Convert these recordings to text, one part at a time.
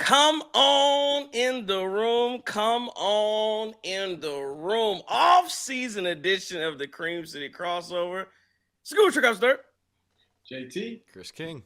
Come on in the room. Come on in the room. Off-season edition of the Cream City crossover. Scooter CourtStorm. JT. Chris King.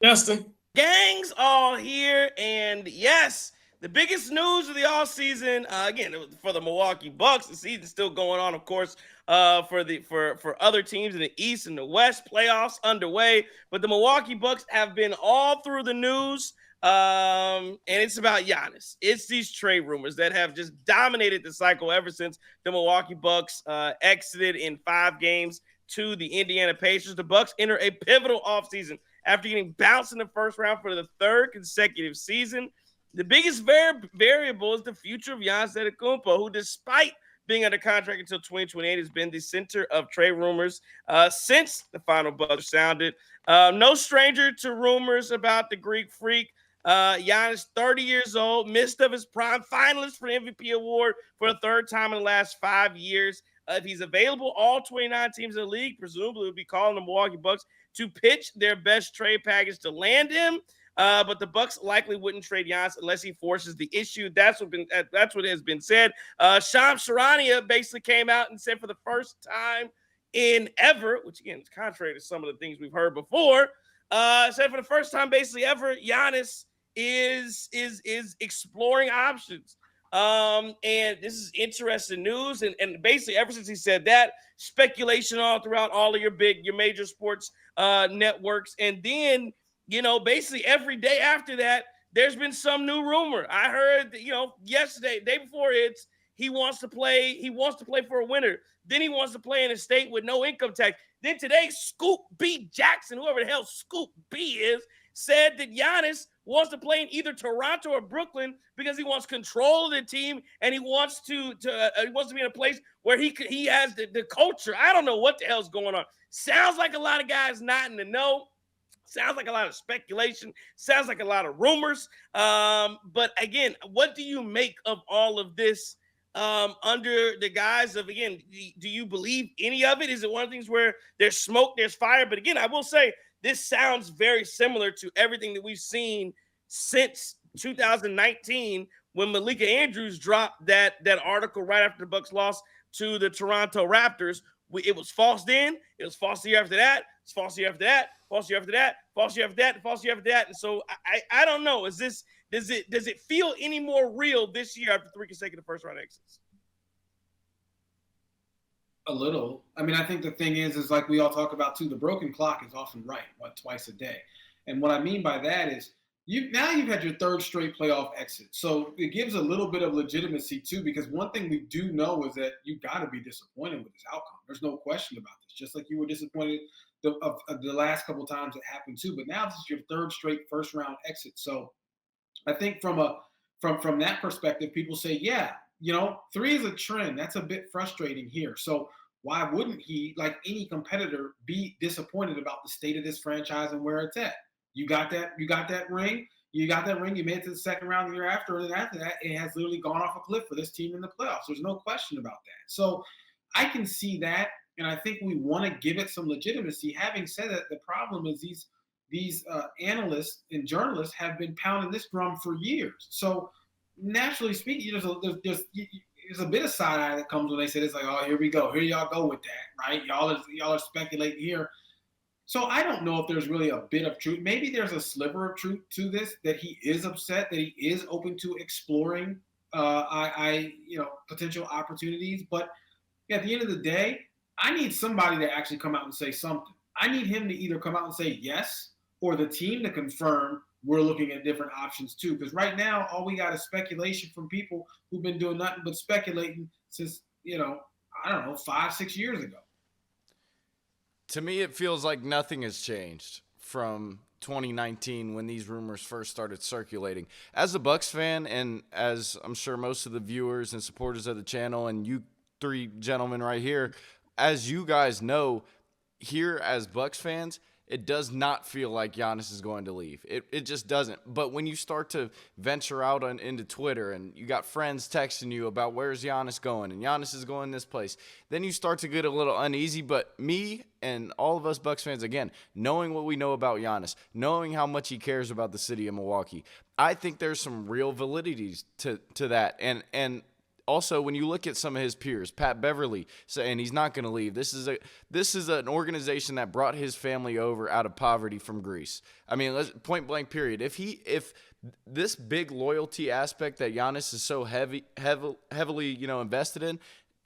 Justin. Gang's all here. And yes, the biggest news of the offseason, again, for the Milwaukee Bucks. The season's still going on, of course, for other teams in the East and the West. Playoffs underway. But the Milwaukee Bucks have been all through the news. And it's about Giannis. It's these trade rumors that have just dominated the cycle ever since the Milwaukee Bucks exited in 5 games to the Indiana Pacers. The Bucks enter a pivotal offseason after getting bounced in the first round for the 3rd consecutive season. The biggest variable is the future of Giannis Antetokounmpo, who, despite being under contract until 2028, has been the center of trade rumors since the final buzzer sounded. No stranger to rumors about the Greek Freak. Giannis, 30 years old, missed of his prime, finalist for the MVP award for the 3rd time in the last 5 years. If he's available, all 29 teams in the league presumably will be calling the Milwaukee Bucks to pitch their best trade package to land him. But the Bucks likely wouldn't trade Giannis unless he forces the issue. That's what has been said. Shams Charania basically came out and said for the first time in ever, which again is contrary to some of the things we've heard before, said for the first time basically ever, Giannis is exploring options. And this is interesting news. And basically ever since he said that, speculation all throughout all of your major sports networks. And then, basically every day after that, there's been some new rumor. I heard, yesterday, day before he wants to play for a winner. Then he wants to play in a state with no income tax. Then today, Scoop B. Jackson, whoever the hell Scoop B is, said that Giannis wants to play in either Toronto or Brooklyn because he wants control of the team and he wants to be in a place where he has the culture. I don't know what the hell's going on. Sounds like a lot of guys not in the know. Sounds like a lot of speculation. Sounds like a lot of rumors. But again, what do you make of all of this under the guise of, again, do you believe any of it? Is it one of the things where there's smoke, there's fire? But again, I will say, this sounds very similar to everything that we've seen since 2019 when Malika Andrews dropped that article right after the Bucks lost to the Toronto Raptors. It was false then. It was false the year after that. It's false the year after that. False year after that. False year after that. False year after that. And so I don't know. Does it feel any more real this year after 3 consecutive first round exits? A little. I mean, I think the thing is like we all talk about too, the broken clock is often right, twice a day. And what I mean by that is you've had your 3rd straight playoff exit. So it gives a little bit of legitimacy too, because one thing we do know is that you got to be disappointed with this outcome. There's no question about this. Just like you were disappointed of the last couple of times it happened too. But now this is your 3rd straight first round exit. So I think from that perspective, people say, yeah, 3 is a trend. That's a bit frustrating here. So why wouldn't he, like any competitor, be disappointed about the state of this franchise and where it's at? You got that ring. You made it to the 2nd round the year after, and then after that, it has literally gone off a cliff for this team in the playoffs. There's no question about that. So I can see that, and I think we want to give it some legitimacy. Having said that, the problem is these analysts and journalists have been pounding this drum for years. So naturally speaking, there's a bit of side eye that comes when they say this, like, oh, here we go. Here y'all go with that, right? Y'all are speculating here. So I don't know if there's really a bit of truth. Maybe there's a sliver of truth to this, that he is upset, that he is open to exploring potential opportunities. But at the end of the day, I need somebody to actually come out and say something. I need him to either come out and say yes, or the team to confirm we're looking at different options too. Because right now, all we got is speculation from people who've been doing nothing but speculating since, 5-6 years ago. To me, it feels like nothing has changed from 2019 when these rumors first started circulating. As a Bucks fan, and as I'm sure most of the viewers and supporters of the channel and you 3 gentlemen right here, as you guys know, here as Bucks fans, it does not feel like Giannis is going to leave. It just doesn't. But when you start to venture out into Twitter and you got friends texting you about where's Giannis going and Giannis is going this place, then you start to get a little uneasy. But me and all of us Bucks fans, again, knowing what we know about Giannis, knowing how much he cares about the city of Milwaukee, I think there's some real validity to that. And also, when you look at some of his peers, Pat Beverly saying he's not going to leave. This is an organization that brought his family over out of poverty from Greece. I mean, let's point blank period. If this big loyalty aspect that Giannis is so heavily invested in,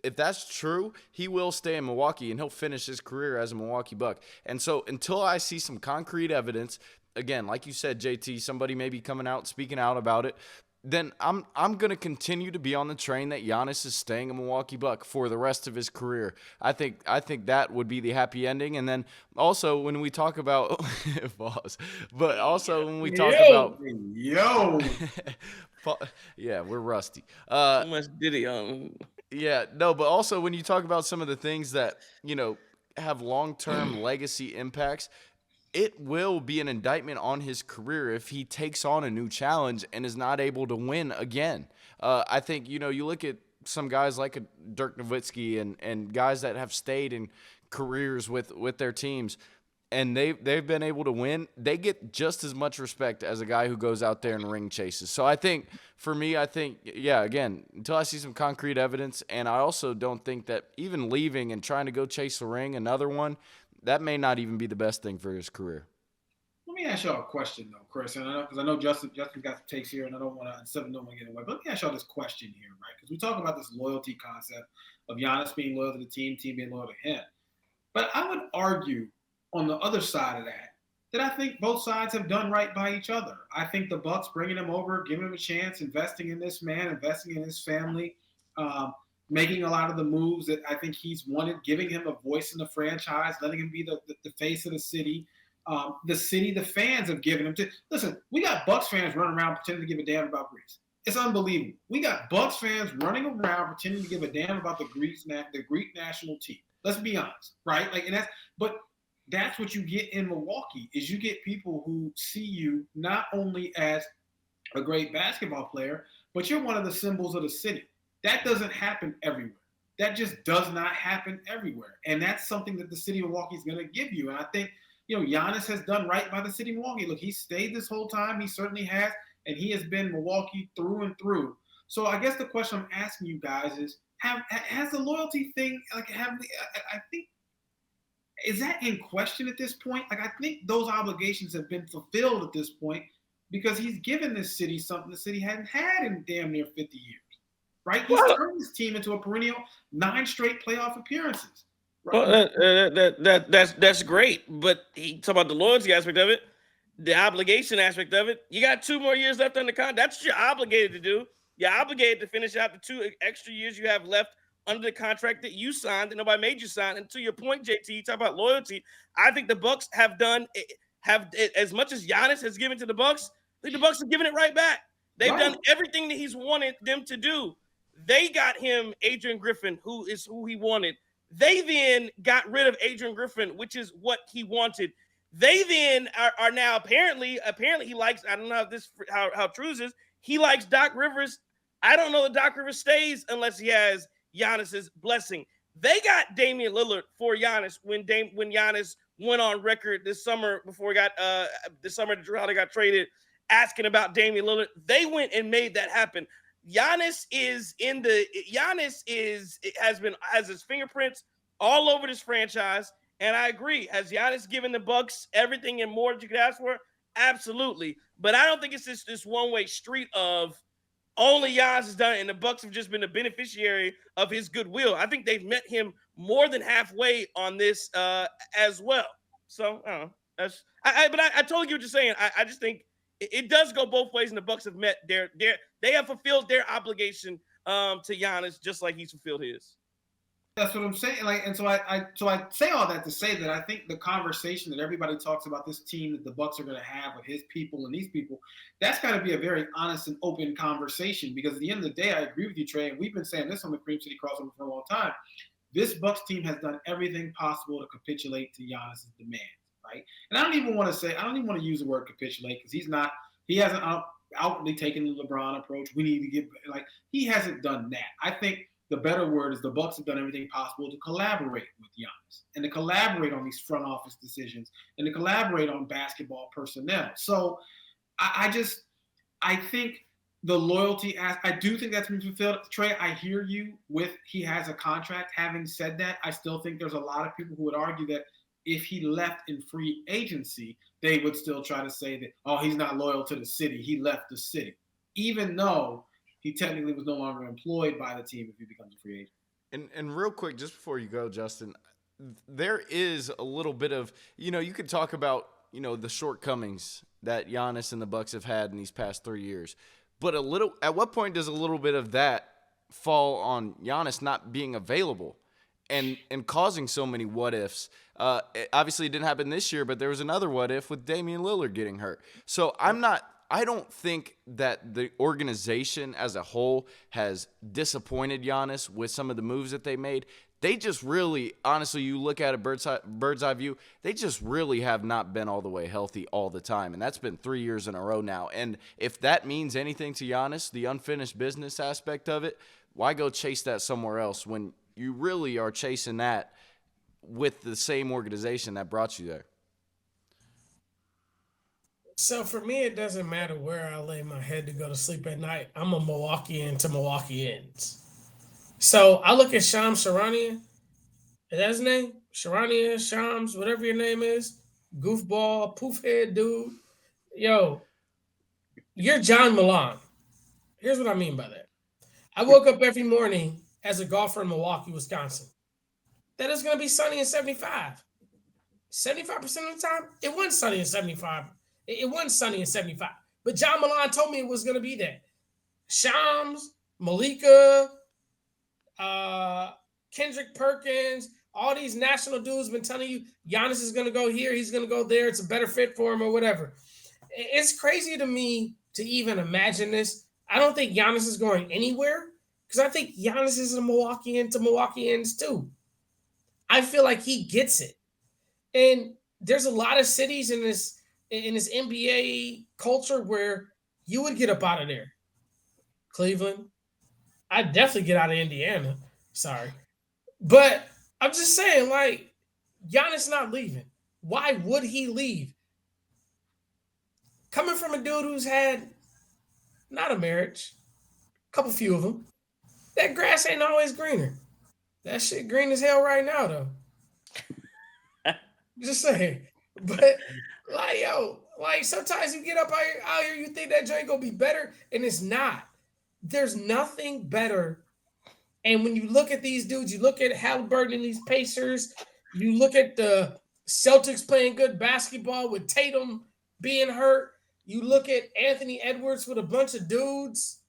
if that's true, he will stay in Milwaukee and he'll finish his career as a Milwaukee Buck. And so until I see some concrete evidence, again, like you said, JT, somebody may be coming out speaking out about it, then I'm going to continue to be on the train that Giannis is staying a Milwaukee Buck for the rest of his career. I think that would be the happy ending. And then also when we talk about pause, but also when we talk about yeah, we're rusty. Too much Diddy on. Yeah, no, but also when you talk about some of the things that have long-term legacy impacts, it will be an indictment on his career if he takes on a new challenge and is not able to win again. I think, you look at some guys like a Dirk Nowitzki and guys that have stayed in careers with their teams, and they've been able to win. They get just as much respect as a guy who goes out there and ring chases. So I think, for me, again, until I see some concrete evidence, and I also don't think that even leaving and trying to go chase a ring, another one, that may not even be the best thing for his career. Let me ask y'all a question, though, Chris. And I know Justin got some takes here, and I don't want to get away. But let me ask y'all this question here, right? Because we talk about this loyalty concept of Giannis being loyal to the team being loyal to him. But I would argue on the other side of that I think both sides have done right by each other. I think the Bucks bringing him over, giving him a chance, investing in this man, investing in his family, making a lot of the moves that I think he's wanted, giving him a voice in the franchise, letting him be the face of the city. The fans have given him to. Listen, we got Bucks fans running around pretending to give a damn about Greece. It's unbelievable. We got Bucks fans running around pretending to give a damn about the Greek national team. Let's be honest, right? But that's what you get in Milwaukee is you get people who see you not only as a great basketball player, but you're one of the symbols of the city. That doesn't happen everywhere. That just does not happen everywhere. And that's something that the city of Milwaukee is going to give you. And I think, Giannis has done right by the city of Milwaukee. Look, he stayed this whole time. He certainly has. And he has been Milwaukee through and through. So I guess the question I'm asking you guys is, has the loyalty thing, I think, is that in question at this point? I think those obligations have been fulfilled at this point because he's given this city something the city hadn't had in damn near 50 years. Right? He's turned his team into a perennial 9 straight playoff appearances. Right? Well, that's great, but he talk about the loyalty aspect of it, the obligation aspect of it. You got 2 more years left on the contract. That's what you're obligated to do. You're obligated to finish out the 2 extra years you have left under the contract that you signed, that nobody made you sign. And to your point, JT, you talk about loyalty. I think the Bucks have as much as Giannis has given to the Bucks. I think the Bucks have given it right back. They've done everything that he's wanted them to do. They got him Adrian Griffin, who is who he wanted. They then got rid of Adrian Griffin, which is what he wanted. They then are now apparently he likes, I don't know how true this is, he likes Doc Rivers. I don't know that Doc Rivers stays unless he has Giannis's blessing. They got Damian Lillard for Giannis when Giannis went on record this summer before he got this summer Drew Holiday got traded, asking about Damian Lillard. They went and made that happen. Giannis has his fingerprints all over this franchise, and I agree. Has Giannis given the Bucks everything and more that you could ask for? Absolutely, but I don't think it's this one-way street of only Giannis has done it, and the Bucks have just been the beneficiary of his goodwill. I think they've met him more than halfway on this as well. So I don't know. But I totally get what you're saying. I just think it does go both ways, and the Bucks have met they have fulfilled their obligation to Giannis just like he's fulfilled his. That's what I'm saying. So I say all that to say that I think the conversation that everybody talks about this team that the Bucks are going to have with his people and these people, that's got to be a very honest and open conversation. Because at the end of the day, I agree with you, Trey, and we've been saying this on the Cream City Crossover for a long time. This Bucks team has done everything possible to capitulate to Giannis's demands. right? And I don't even want to use the word capitulate because he hasn't outwardly taken the LeBron approach. We need to get, he hasn't done that. I think the better word is the Bucks have done everything possible to collaborate with Giannis and to collaborate on these front office decisions and to collaborate on basketball personnel. So I think the loyalty, I do think that's been fulfilled. Trey, I hear you with he has a contract. Having said that, I still think there's a lot of people who would argue that if he left in free agency, they would still try to say that, oh, he's not loyal to the city. He left the city, even though he technically was no longer employed by the team if he becomes a free agent. And real quick, just before you go, Justin, there is a little bit of, you could talk about, the shortcomings that Giannis and the Bucks have had in these past 3 years. But at what point does a little bit of that fall on Giannis not being available and causing so many what ifs? Obviously, it didn't happen this year, but there was another what if with Damian Lillard getting hurt. So I don't think that the organization as a whole has disappointed Giannis with some of the moves that they made. They just really, honestly, you look at a bird's eye view, they just really have not been all the way healthy all the time. And that's been 3 years in a row now. And if that means anything to Giannis, the unfinished business aspect of it, why go chase that somewhere else when you really are chasing that with the same organization that brought you there? So for me, it doesn't matter where I lay my head to go to sleep at night. I'm a Milwaukeean to Milwaukee ends. So I look at Shams Charania. Is that his name? Charania, Shams, whatever your name is. Goofball, poofhead dude. Yo, you're John Milan. Here's what I mean by that. I woke up every morning as a golfer in Milwaukee, Wisconsin. That is going to be sunny in 75. 75% of the time, it wasn't sunny in 75. It wasn't sunny in 75. But John Milan told me it was going to be that. Shams, Malika, Kendrick Perkins, all these national dudes been telling you Giannis is going to go here, he's going to go there, it's a better fit for him or whatever. It's crazy to me to even imagine this. I don't think Giannis is going anywhere because I think Giannis is a Milwaukeean to Milwaukeeans too. I feel like he gets it. And there's a lot of cities in this NBA culture where you would get up out of there. Cleveland, I'd definitely get out of Indiana. Sorry. But I'm just saying, Giannis not leaving. Why would he leave? Coming from a dude who's had not a marriage, a couple few of them, that grass ain't always greener. That shit green as hell right now, though. Just saying. But, sometimes you get up out here, you think that joint gonna be better, and it's not. There's nothing better. And when you look at these dudes, you look at Halliburton and these Pacers, you look at the Celtics playing good basketball with Tatum being hurt, you look at Anthony Edwards with a bunch of dudes,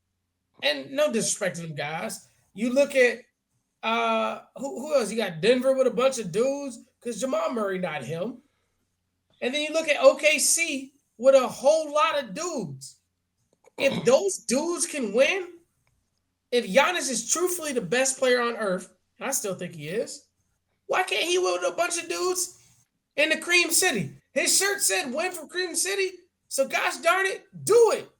and no disrespect to them guys. You look at who else? You got Denver with a bunch of dudes because Jamal Murray not him. And then you look at OKC with a whole lot of dudes. If those dudes can win, if Giannis is truthfully the best player on earth, and I still think he is, why can't he win with a bunch of dudes in the Cream City? His shirt said win from Cream City, so gosh darn it, do it.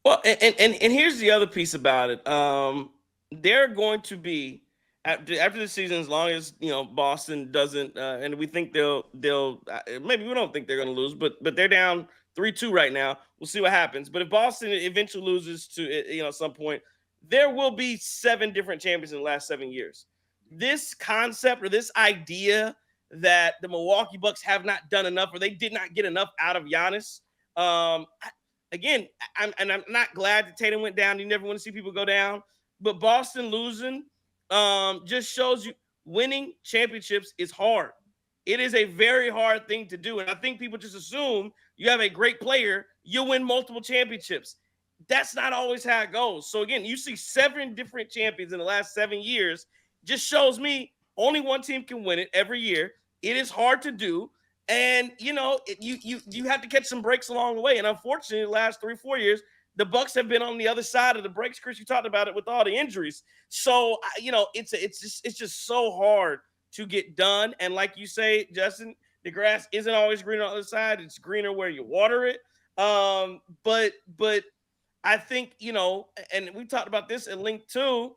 Well, and here's the other piece about it. They're going to be after the season, as long as Boston doesn't, and we think they'll maybe we don't think they're going to lose, but they're down 3-2 right now. We'll see what happens. But if Boston eventually loses to at some point, there will be 7 different champions in the last 7 years. This concept or this idea that the Milwaukee Bucks have not done enough or they did not get enough out of Giannis. Again, I'm not glad that Tatum went down. You never want to see people go down. But Boston losing just shows you winning championships is hard. It is a very hard thing to do. And I think people just assume you have a great player, you'll win multiple championships. That's not always how it goes. So again, you see 7 different champions in the last 7 years. Just shows me only one team can win it every year. It is hard to do. And, you have to catch some breaks along the way. And unfortunately, the last 3-4 years, the Bucks have been on the other side of the breaks. Chris, you talked about it with all the injuries. So, it's just so hard to get done. And like you say, Justin, The grass isn't always greener on the other side. It's greener where you water it. But I think, and we talked about this at Link 2,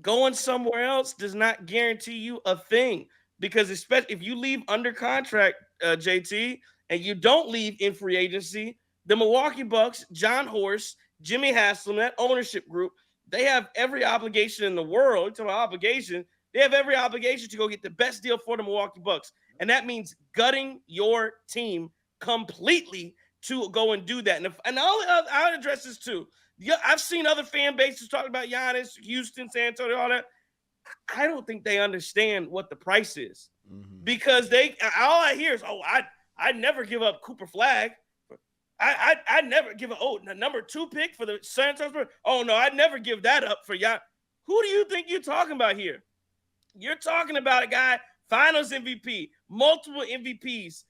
going somewhere else does not guarantee you a thing, because especially if you leave under contract, JT, and you don't leave in free agency, the Milwaukee Bucks, John Horst, Jimmy Haslam, that ownership group, they have every obligation in the world. To my obligation, they have every obligation to go get the best deal for the Milwaukee Bucks. And that means gutting your team completely to go and do that. And I'll address this too. Yeah, I've seen other fan bases talk about Giannis, Houston, San Antonio, all that. I don't think they understand what the price is, because all I hear is, I'd never give up Cooper Flag. I'd never give the number 2 pick for the San Antonio. Oh no, I'd never give that up for Giannis. Who do you think you're talking about here? You're talking about a guy, Finals MVP, multiple MVPs.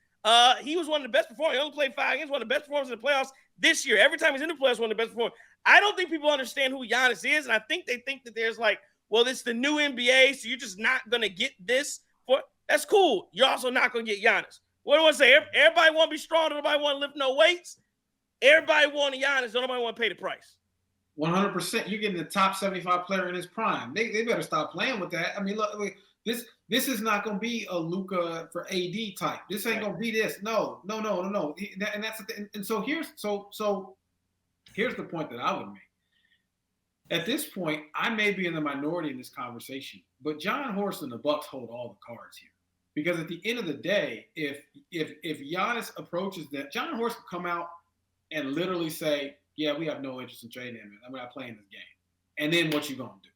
He was one of the best performers. He only played 5 games, one of the best performers in the playoffs this year. Every time he's in the playoffs, one of the best performers. I don't think people understand who Giannis is, and I think they think that there's like, well, it's the new NBA, so you're just not going to get this. That's cool. You're also not going to get Giannis. What do I say? Everybody want to be strong. Nobody want to lift no weights. Everybody want Giannis. Nobody want to pay the price. 100%. You're getting the top 75 player in his prime. They better stop playing with that. I mean, look, this is not going to be a Luka for AD type. This ain't going to be this. No. And that's the thing. And so here's the point that I would make. At this point, I may be in the minority in this conversation, but John Horst and the Bucks hold all the cards here. Because at the end of the day, if Giannis approaches that, John Horst could come out and literally say, yeah, we have no interest in trading him. I'm not playing this game. And then what you going to do,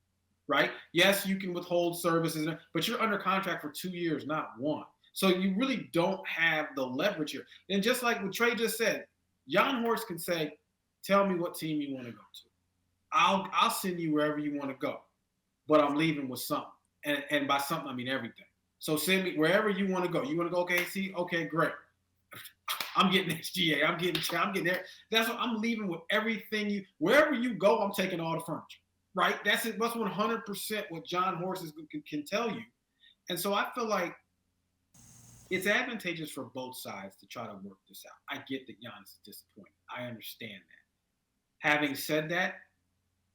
right? Yes, you can withhold services, but you're under contract for 2 years, not 1. So you really don't have the leverage here. And just like what Trey just said, John Horst can say, tell me what team you want to go to. I'll send you wherever you want to go, but I'm leaving with something. And by something, I mean everything. So send me wherever you want to go. You want to go OKC? Okay, great. I'm getting SGA. I'm getting there. That's what I'm leaving with everything. Wherever you go, I'm taking all the furniture. Right? That's it. That's 100% what John Horst can tell you. And so I feel like it's advantageous for both sides to try to work this out. I get that Giannis is disappointed. I understand that. Having said that,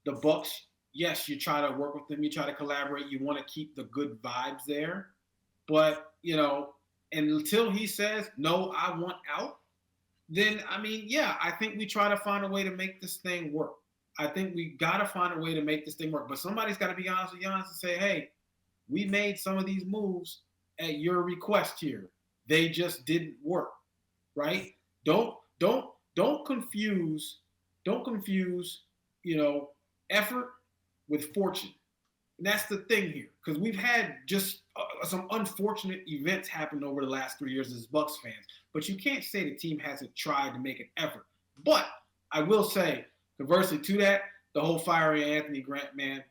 the Bucks, yes, you try to work with them. You try to collaborate. You want to keep the good vibes there. But, and until he says, no, I want out, then, I mean, yeah, I think we try to find a way to make this thing work. I think we got to find a way to make this thing work. But somebody's got to be honest with Giannis and say, hey, we made some of these moves at your request here. They just didn't work, right? Don't confuse, effort with fortune. And that's the thing here, because we've had just some unfortunate events happen over the last 3 years as Bucks fans. But you can't say the team hasn't tried to make an effort. But I will say, conversely to that, the whole firing Anthony Grant, man,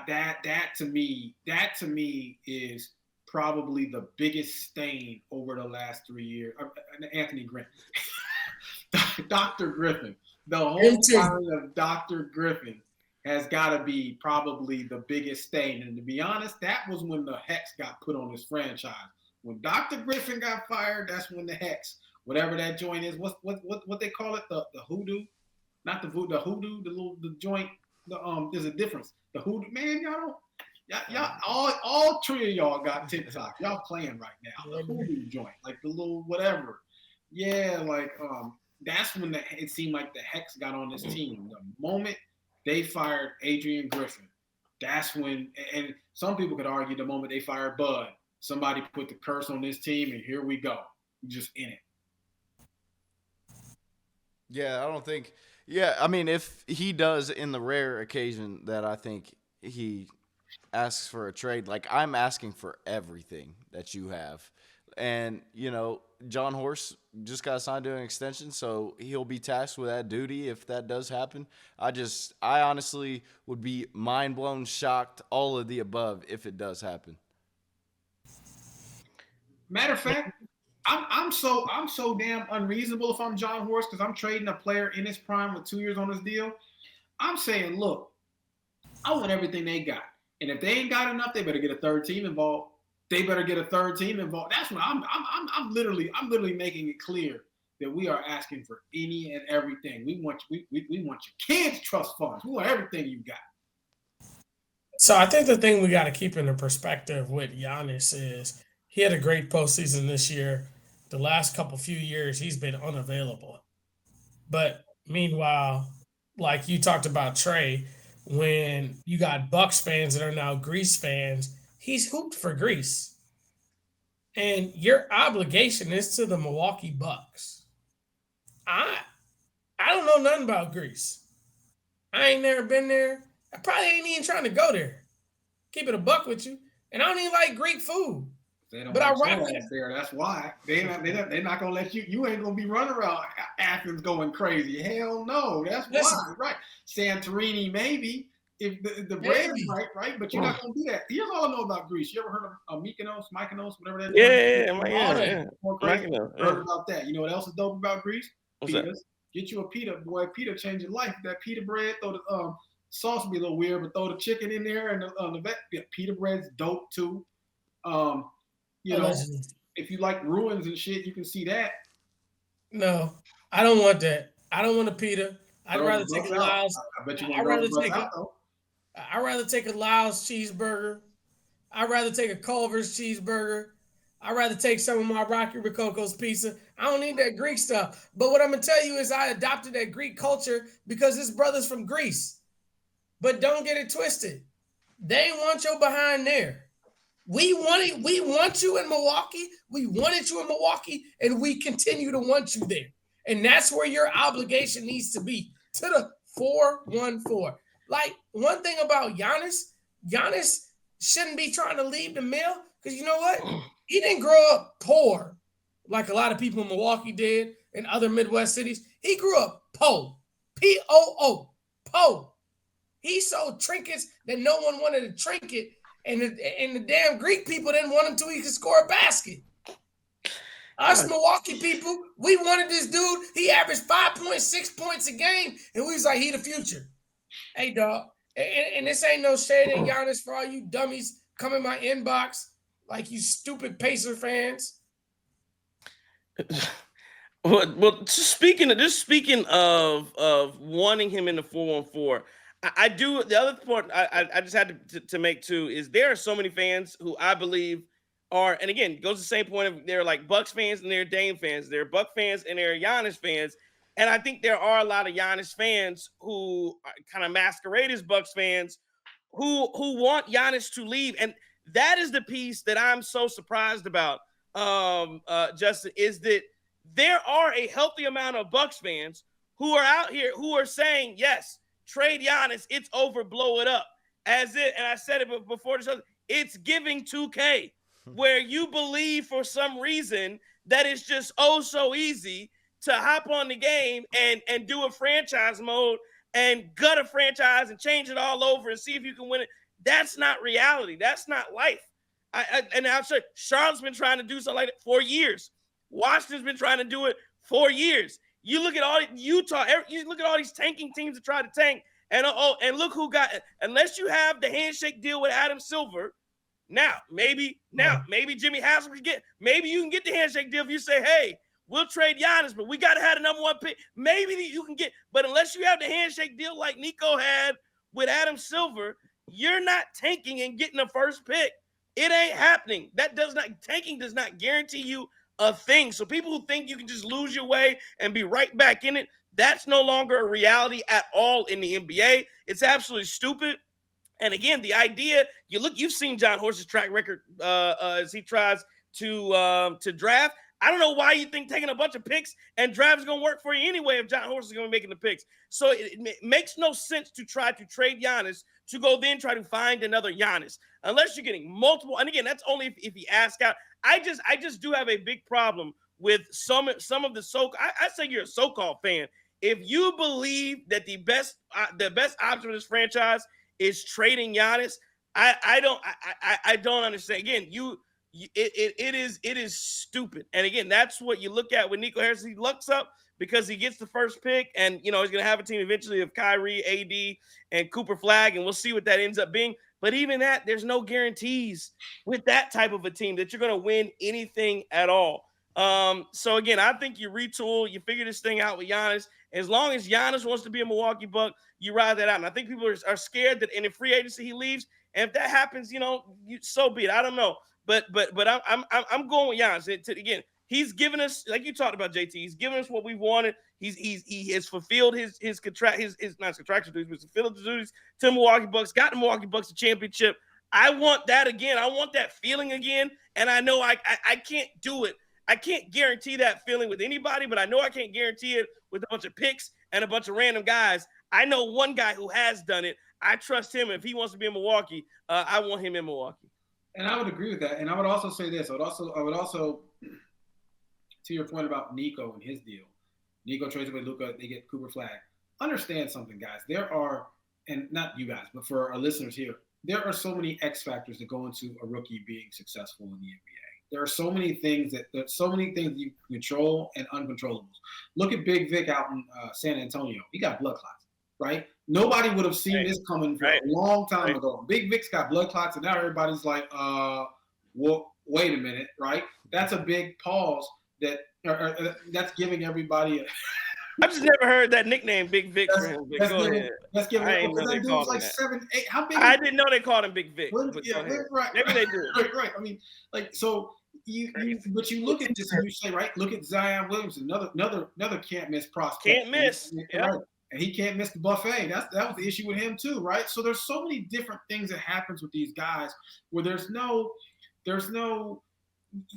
that to me is probably the biggest stain over the last 3 years. Anthony Grant, Dr. Griffin, the whole firing of Dr. Griffin has got to be probably the biggest stain. And to be honest, that was when the hex got put on this franchise. When Dr. Griffin got fired, that's when the hex, whatever that joint is, what they call it, the hoodoo, not the voodoo, the hoodoo, the joint. There's a difference. The hoodoo, man, y'all all 3 of y'all got TikTok. Y'all playing right now. The hoodoo joint, like the little whatever. Yeah, like that's when it seemed like the hex got on this team. The moment they fired Adrian Griffin, that's when, and some people could argue the moment they fired Bud, somebody put the curse on this team, and here we go. We're just in it. Yeah, I mean, if he does, in the rare occasion that I think he asks for a trade, like, I'm asking for everything that you have. And, John Horst just got signed to an extension, so he'll be tasked with that duty if that does happen. I honestly would be mind blown, shocked, all of the above if it does happen. Matter of fact, I'm so damn unreasonable if I'm John Horst, because I'm trading a player in his prime with 2 years on his deal. I'm saying, look, I want everything they got. And if they ain't got enough, they better get a third team involved. they better get a third team involved. That's what I'm literally making it clear that we are asking for any and everything. We want your kids' trust funds. We want everything you got. So I think the thing we got to keep in the perspective with Giannis is he had a great postseason this year. The last few years, he's been unavailable. But meanwhile, like you talked about Trey, when you got Bucks fans that are now Greece fans, he's hooped for Greece. And your obligation is to the Milwaukee Bucks. I don't know nothing about Greece. I ain't never been there. I probably ain't even trying to go there. Keep it a buck with you. And I don't even like Greek food. They don't but like I rock there. That's why they're not gonna let you. You ain't gonna be running around Athens going crazy. Hell no. That's why. Right. Santorini maybe if the bread is right. But you're not gonna do that. Here's all I know about Greece. You ever heard of Mykonos, whatever that is? Yeah. Heard about that. You know what else is dope about Greece? What's Pitas. Get you a pita, boy. Pita change your life. That pita bread, throw the sauce be a little weird, but throw the chicken in there and the pita bread's dope too. You know, if you like ruins and shit, you can see that. No, I don't want that. I don't want a pita. I'd rather take a Lyle's. I bet you want to out though. I'd rather take a Lyle's cheeseburger. I'd rather take a Culver's cheeseburger. I'd rather take some of my Rocky Rococo's pizza. I don't need that Greek stuff. But what I'm going to tell you is I adopted that Greek culture because this brother's from Greece. But don't get it twisted. They want your behind there. We want you in Milwaukee. We wanted you in Milwaukee, and we continue to want you there. And that's where your obligation needs to be, to the 414. Like, one thing about Giannis shouldn't be trying to leave the mill, because you know what? He didn't grow up poor like a lot of people in Milwaukee did and other Midwest cities. He grew up po, P-O-O, po. He sold trinkets that no one wanted a trinket, and the damn Greek people didn't want him till he could score a basket. Us Milwaukee people, we wanted this dude. He averaged 5.6 points a game, and we was like, he the future. Hey, dog. And this ain't no shade at Giannis for all you dummies come in my inbox like you stupid Pacer fans. Well, just speaking of wanting him in the 414, I do. The other point I just had to make too is there are so many fans who I believe are, and again, it goes to the same point of they're like Bucks fans and they're Dame fans, they're Buck fans and they're Giannis fans, and I think there are a lot of Giannis fans who kind of masquerade as Bucks fans who want Giannis to leave, and that is the piece that I'm so surprised about, Justin, is that there are a healthy amount of Bucks fans who are out here who are saying, yes, trade Giannis, it's over, blow it up. As it, and I said it before the show, it's giving 2K, where you believe for some reason that it's just so easy to hop on the game and do a franchise mode and gut a franchise and change it all over and see if you can win it. That's not reality. That's not life. And I'll say Charlotte's been trying to do something like that for years. Washington's been trying to do it for years. You look at all Utah. You look at all these tanking teams that try to tank, and look who got it. Unless you have the handshake deal with Adam Silver, maybe Jimmy Haslam can get. Maybe you can get the handshake deal if you say, hey, we'll trade Giannis, but we got to have the number one pick. Maybe you can get. But unless you have the handshake deal like Nico had with Adam Silver, you're not tanking and getting the first pick. It ain't happening. Tanking does not guarantee you a thing. So people who think you can just lose your way and be right back in it, that's no longer a reality at all in the NBA. It's absolutely stupid. And again, the idea, you've seen John Horse's track record as he tries to draft. I don't know why you think taking a bunch of picks and draft is going to work for you anyway if John Horse is going to be making the picks. So it makes no sense to try to trade Giannis to go then try to find another Giannis unless you're getting multiple. And again, that's only if you ask out. I just do have a big problem with some of the I say you're a so-called fan. If you believe that the best option for this franchise is trading Giannis, I don't understand. Again, it is stupid. And again, that's what you look at with Nico Harris. He lucks up because he gets the first pick, and he's going to have a team eventually of Kyrie, AD, and Cooper Flag, and we'll see what that ends up being. But even that, there's no guarantees with that type of a team that you're going to win anything at all. So again, I think you retool, you figure this thing out with Giannis. As long as Giannis wants to be a Milwaukee Buck, you ride that out. And I think people are scared that in the free agency he leaves. And if that happens, so be it. I don't know, but I'm going with Giannis. Again, he's given us, like you talked about, JT. He's given us what we wanted. He has fulfilled his not contractual duties, but fulfilled the duties to the Milwaukee Bucks. Got the Milwaukee Bucks a championship. I want that again. I want that feeling again. And I know I can't do it. I can't guarantee that feeling with anybody, but I know I can't guarantee it with a bunch of picks and a bunch of random guys. I know one guy who has done it. I trust him. If he wants to be in Milwaukee, I want him in Milwaukee. And I would agree with that. And I would also say this. I would also, to your point about Nico and his deal. Nico trades away Luka. They get Cooper Flag. Understand something, guys. There are, and not you guys, but for our listeners here, there are so many X factors that go into a rookie being successful in the NBA. There are so many things you control and uncontrollables. Look at Big Vic out in San Antonio. He got blood clots, right? Nobody would have seen this coming for a long time ago. Big Vic's got blood clots, and now everybody's like, well, wait a minute, right? That's a big pause that's giving everybody a I've just never heard that nickname, Big Vic. Let's give him that dude's like 7, 8. How big? I didn't know they called him Big Vic. Right. Maybe they do. Right. I mean, like, so but you look at this and you say, right, look at Zion Williamson, another can't miss prospect. Can't miss. Right. And he can't miss the buffet. That was the issue with him too, right? So there's so many different things that happens with these guys where there's no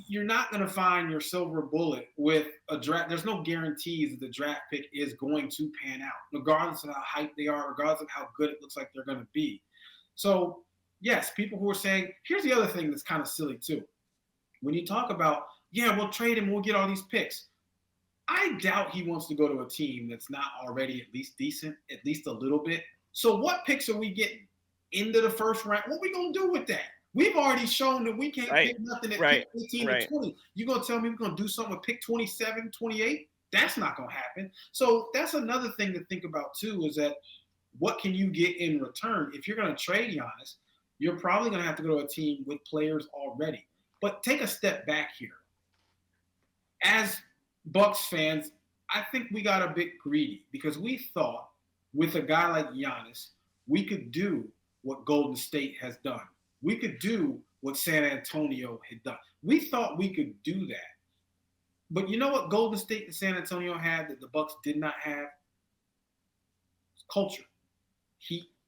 you're not going to find your silver bullet with a draft. There's no guarantees that the draft pick is going to pan out, regardless of how hyped they are, regardless of how good it looks like they're going to be. So, yes, people who are saying, here's the other thing that's kind of silly too. When you talk about, we'll trade him, we'll get all these picks. I doubt he wants to go to a team that's not already at least decent, at least a little bit. So what picks are we getting into the first round? What are we going to do with that? We've already shown that we can't pick nothing at pick 18 or 20. You're going to tell me we're going to do something with pick 27, 28? That's not going to happen. So that's another thing to think about too, is that what can you get in return? If you're going to trade Giannis, you're probably going to have to go to a team with players already. But take a step back here. As Bucks fans, I think we got a bit greedy because we thought with a guy like Giannis, we could do what Golden State has done. We could do what San Antonio had done. We thought we could do that. But you know what Golden State and San Antonio had that the Bucks did not have? Culture.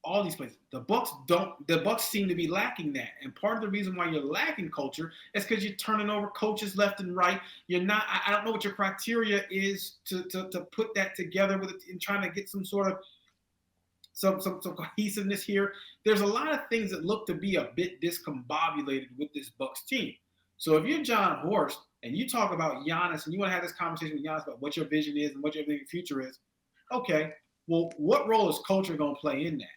All these places. The Bucks seem to be lacking that. And part of the reason why you're lacking culture is because you're turning over coaches left and right. You're not, I don't know what your criteria is to put that together with it and trying to get some sort of some cohesiveness here. There's a lot of things that look to be a bit discombobulated with this Bucks team. So if you're John Horst and you talk about Giannis and you want to have this conversation with Giannis about what your vision is and what your future is, okay, well, what role is culture going to play in that,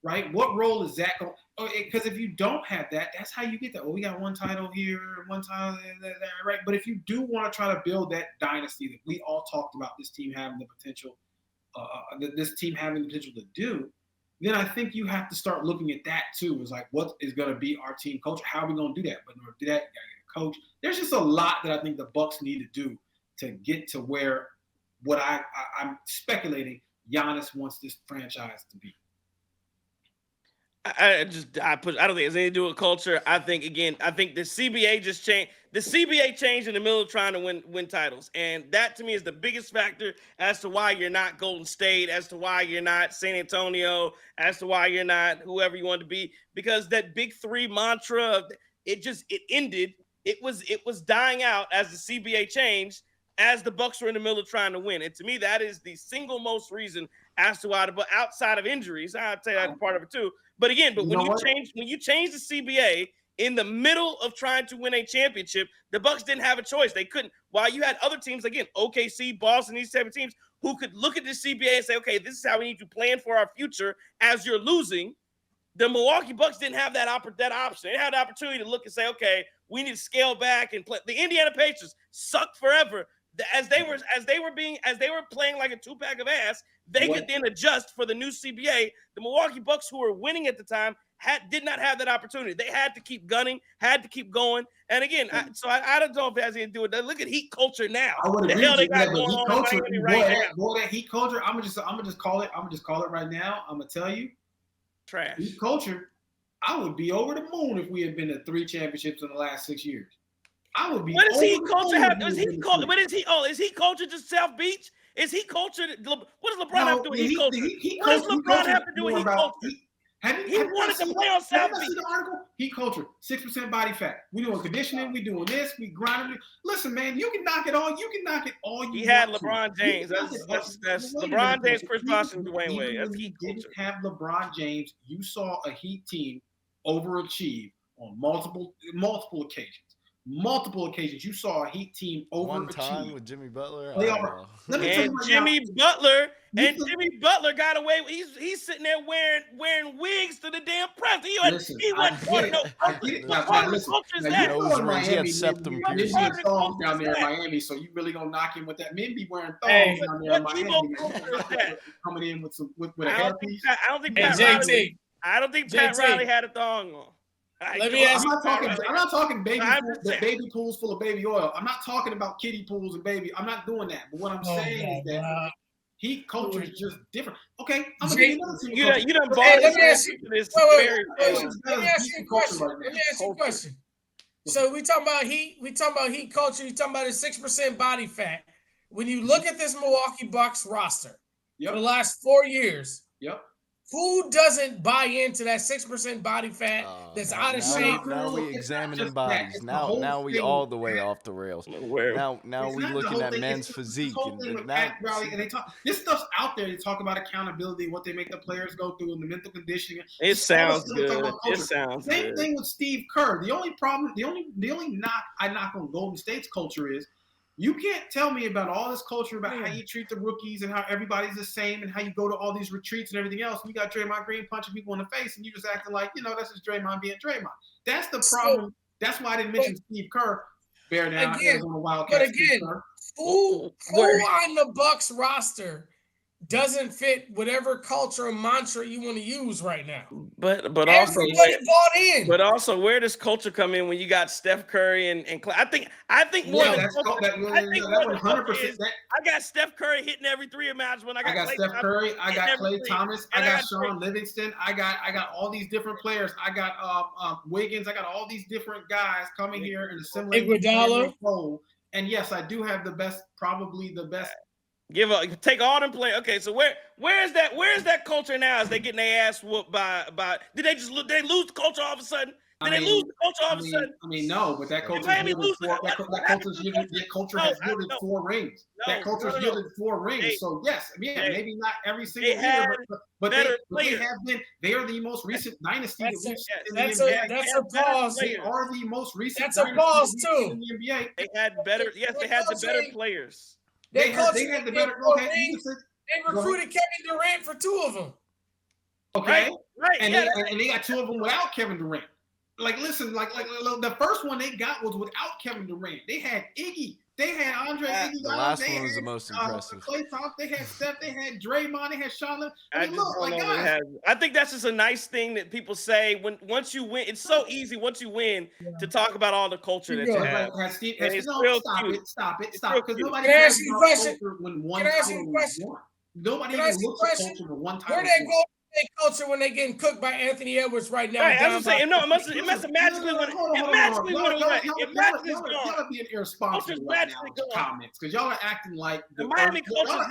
right? What role is that going to – because if you don't have that, that's how you get that. Well, we got one title here, one title there, right? But if you do want to try to build that dynasty that we all talked about this team having the potential to do, then I think you have to start looking at that too. It's like, what is going to be our team culture? How are we going to do that? But in order to do that, you got to get a coach. There's just a lot that I think the Bucks need to do to get to where what I'm speculating Giannis wants this franchise to be. I don't think it's anything to do with culture. I think the CBA just changed. The CBA changed in the middle of trying to win titles. And that to me is the biggest factor as to why you're not Golden State, as to why you're not San Antonio, as to why you're not whoever you want to be. Because that big three mantra, it ended. It was dying out as the CBA changed, as the Bucks were in the middle of trying to win. And to me, that is the single most reason as to why outside of injuries, I'll tell you that's part of it too. But again, when you change the CBA in the middle of trying to win a championship, the Bucks didn't have a choice. They couldn't. While you had other teams, again, OKC, Boston, these type of teams who could look at the CBA and say, okay, this is how we need to plan for our future as you're losing. The Milwaukee Bucks didn't have that option. They had the opportunity to look and say, okay, we need to scale back and play. The Indiana Pacers sucked forever. As they were playing like a two-pack of ass, they could then adjust for the new CBA. The Milwaukee Bucks, who were winning at the time, did not have that opportunity. They had to keep gunning, had to keep going. And again, I don't know if it has anything to do with that. Look at Heat culture now. I would The agree hell they with got that, going but Heat on culture, in Miami right now. boy, that Heat culture. I'm gonna just call it right now. I'm gonna tell you, Trash. Heat culture. I would be over the moon if we had been to 3 championships in the last 6 years. I would be. What does Heat culture have? Is Heat culture just South Beach? Is Heat culture? What does LeBron have to do with Heat culture? What does LeBron have to do with Heat culture? He wanted to play on South Beach. See the article? Heat culture, 6% body fat. We doing conditioning. We doing this. We grinding. Listen, man, you can knock it all. You can knock it all. He had LeBron James. That's LeBron James, Chris Bosh, and Dwayne Wade. That's Heat culture. Didn't have LeBron James. You saw a Heat team overachieve on multiple occasions. Multiple occasions, you saw a Heat team overachieve. One time with Jimmy Butler. Jimmy Butler got away. He's sitting there wearing wigs to the damn press. He wasn't part of no culture. He had septum piercings down there in Miami, so you really gonna knock him with that? Men be wearing thongs down there in Miami. Coming in with a hairpiece. I don't think Pat Riley had a thong on. Let me ask you. I'm not talking baby pools full of baby oil. I'm not talking about kiddie pools and baby. I'm not doing that. But what I'm saying is that Heat culture is just different. Okay, I'm gonna give you another team. You done bought let me ask you a question. So we talking about Heat culture. You talking about a 6% body fat. When you look at this Milwaukee Bucks roster for the last 4 years, who doesn't buy into that 6% body fat that's out of shape? Now we examining bodies. Now we all the way off the rails. Now we looking at men's physique. And they talk. This stuff's out there. They talk about accountability, what they make the players go through, and the mental conditioning. It sounds good. Same thing with Steve Kerr. The only problem, the only knock I knock on Golden State's culture is, you can't tell me about all this culture about how you treat the rookies and how everybody's the same and how you go to all these retreats and everything else. And you got Draymond Green punching people in the face and you just acting like, that's just Draymond being Draymond. That's the problem. That's why I didn't mention Steve Kerr. Bear down. But again, who on the Bucks roster doesn't fit whatever culture or mantra you want to use right now? But everybody bought in. But also, where does culture come in when you got Steph Curry and Clay? I think more than culture. I got Steph Curry hitting every 3 match when I got Steph Curry. I got Klay Thomas. I got Sean Livingston. I got all these different players. I got Wiggins. I got all these different guys coming here and assimilating. Iguodala. And yes, I do have probably the best. Take all them play. Okay, so where's that culture now? As they getting their ass whooped by? Did they lose the culture all of a sudden? Did they lose the culture all of a sudden? No, but that culture has yielded 4 rings. That culture's yielded 4 rings. So yes, maybe not every single year, but they are the most recent dynasty. That's a pause. They are the most recent. That's a pause too. In the NBA. They had better. Yes, they had the better players. They had the better. Okay, they recruited Kevin Durant for 2 of them. Okay, right. And they got 2 of them without Kevin Durant. Listen, the first one they got was without Kevin Durant. They had Iggy. They had Andre Iguodala. The last one was the most impressive. Klay Thompson. They had Steph. They had Draymond. They had Sean. I think that's just a nice thing that people say once you win. It's so easy once you win to talk about all the culture that you have. Stop it. Because nobody can ask you a question. Nobody even looks at culture when one time. Where that Golden State culture when they getting cooked by Anthony Edwards right now? Right, that's what I'm saying. No, it must have magically went. It magically went away. It magically gone. Y'all are being irresponsible right now with comments because y'all are acting like the Miami culture. Y'all are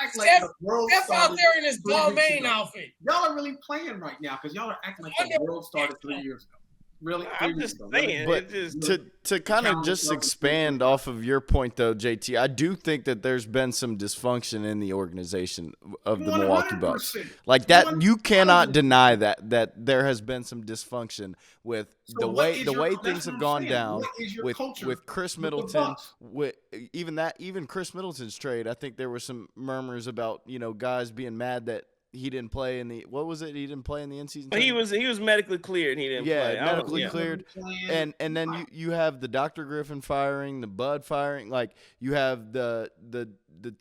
acting like the world started. Steph out there in his Balmain outfit. Y'all are really playing right now because y'all are acting like the world started 3 years ago. Really, I'm just saying. But to kind of just expand off of your point, though, JT, I do think that there's been some dysfunction in the organization of the Milwaukee Bucks. Like that, you cannot deny that there has been some dysfunction with the way things have gone down with Chris Middleton. With even Chris Middleton's trade, I think there were some murmurs about guys being mad that he didn't play in the what was it? He didn't play in the in-season. He was medically cleared. And he didn't play. Medically cleared. And then you have the Dr. Griffin firing, the Bud firing. Like you have the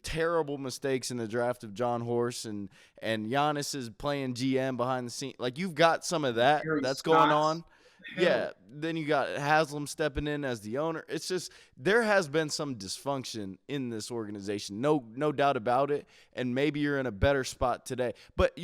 terrible mistakes in the draft of John Horst and Giannis is playing GM behind the scene. Like you've got some of that that's going on. Yeah, then you got Haslam stepping in as the owner. It's just there has been some dysfunction in this organization, no doubt about it. And maybe you're in a better spot today. But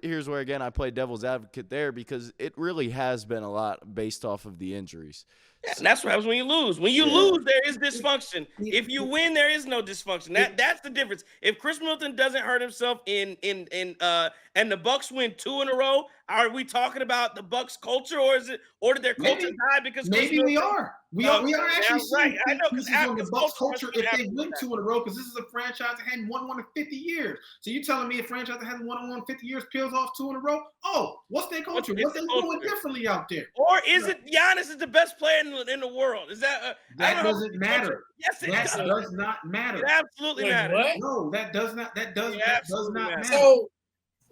here's where again I play devil's advocate there because it really has been a lot based off of the injuries. Yeah, and that's what happens when you lose. When you lose, there is dysfunction. If you win, there is no dysfunction. That's the difference. If Chris Middleton doesn't hurt himself and the Bucks win 2 in a row, are we talking about the Bucks culture or did their culture die because maybe we are. We are actually right. I know because the Bucks culture if they win 2 in a row because this is a franchise that hadn't won one in 50 years. So you're telling me a franchise that hasn't won one in 50 years peels off 2 in a row? Oh, what's their culture? What's they doing differently out there? Or is it Giannis is the best player in the world? Is that that doesn't matter? Yes, it does. Does not matter. It absolutely matters. What? No, that does not. That does not matter. So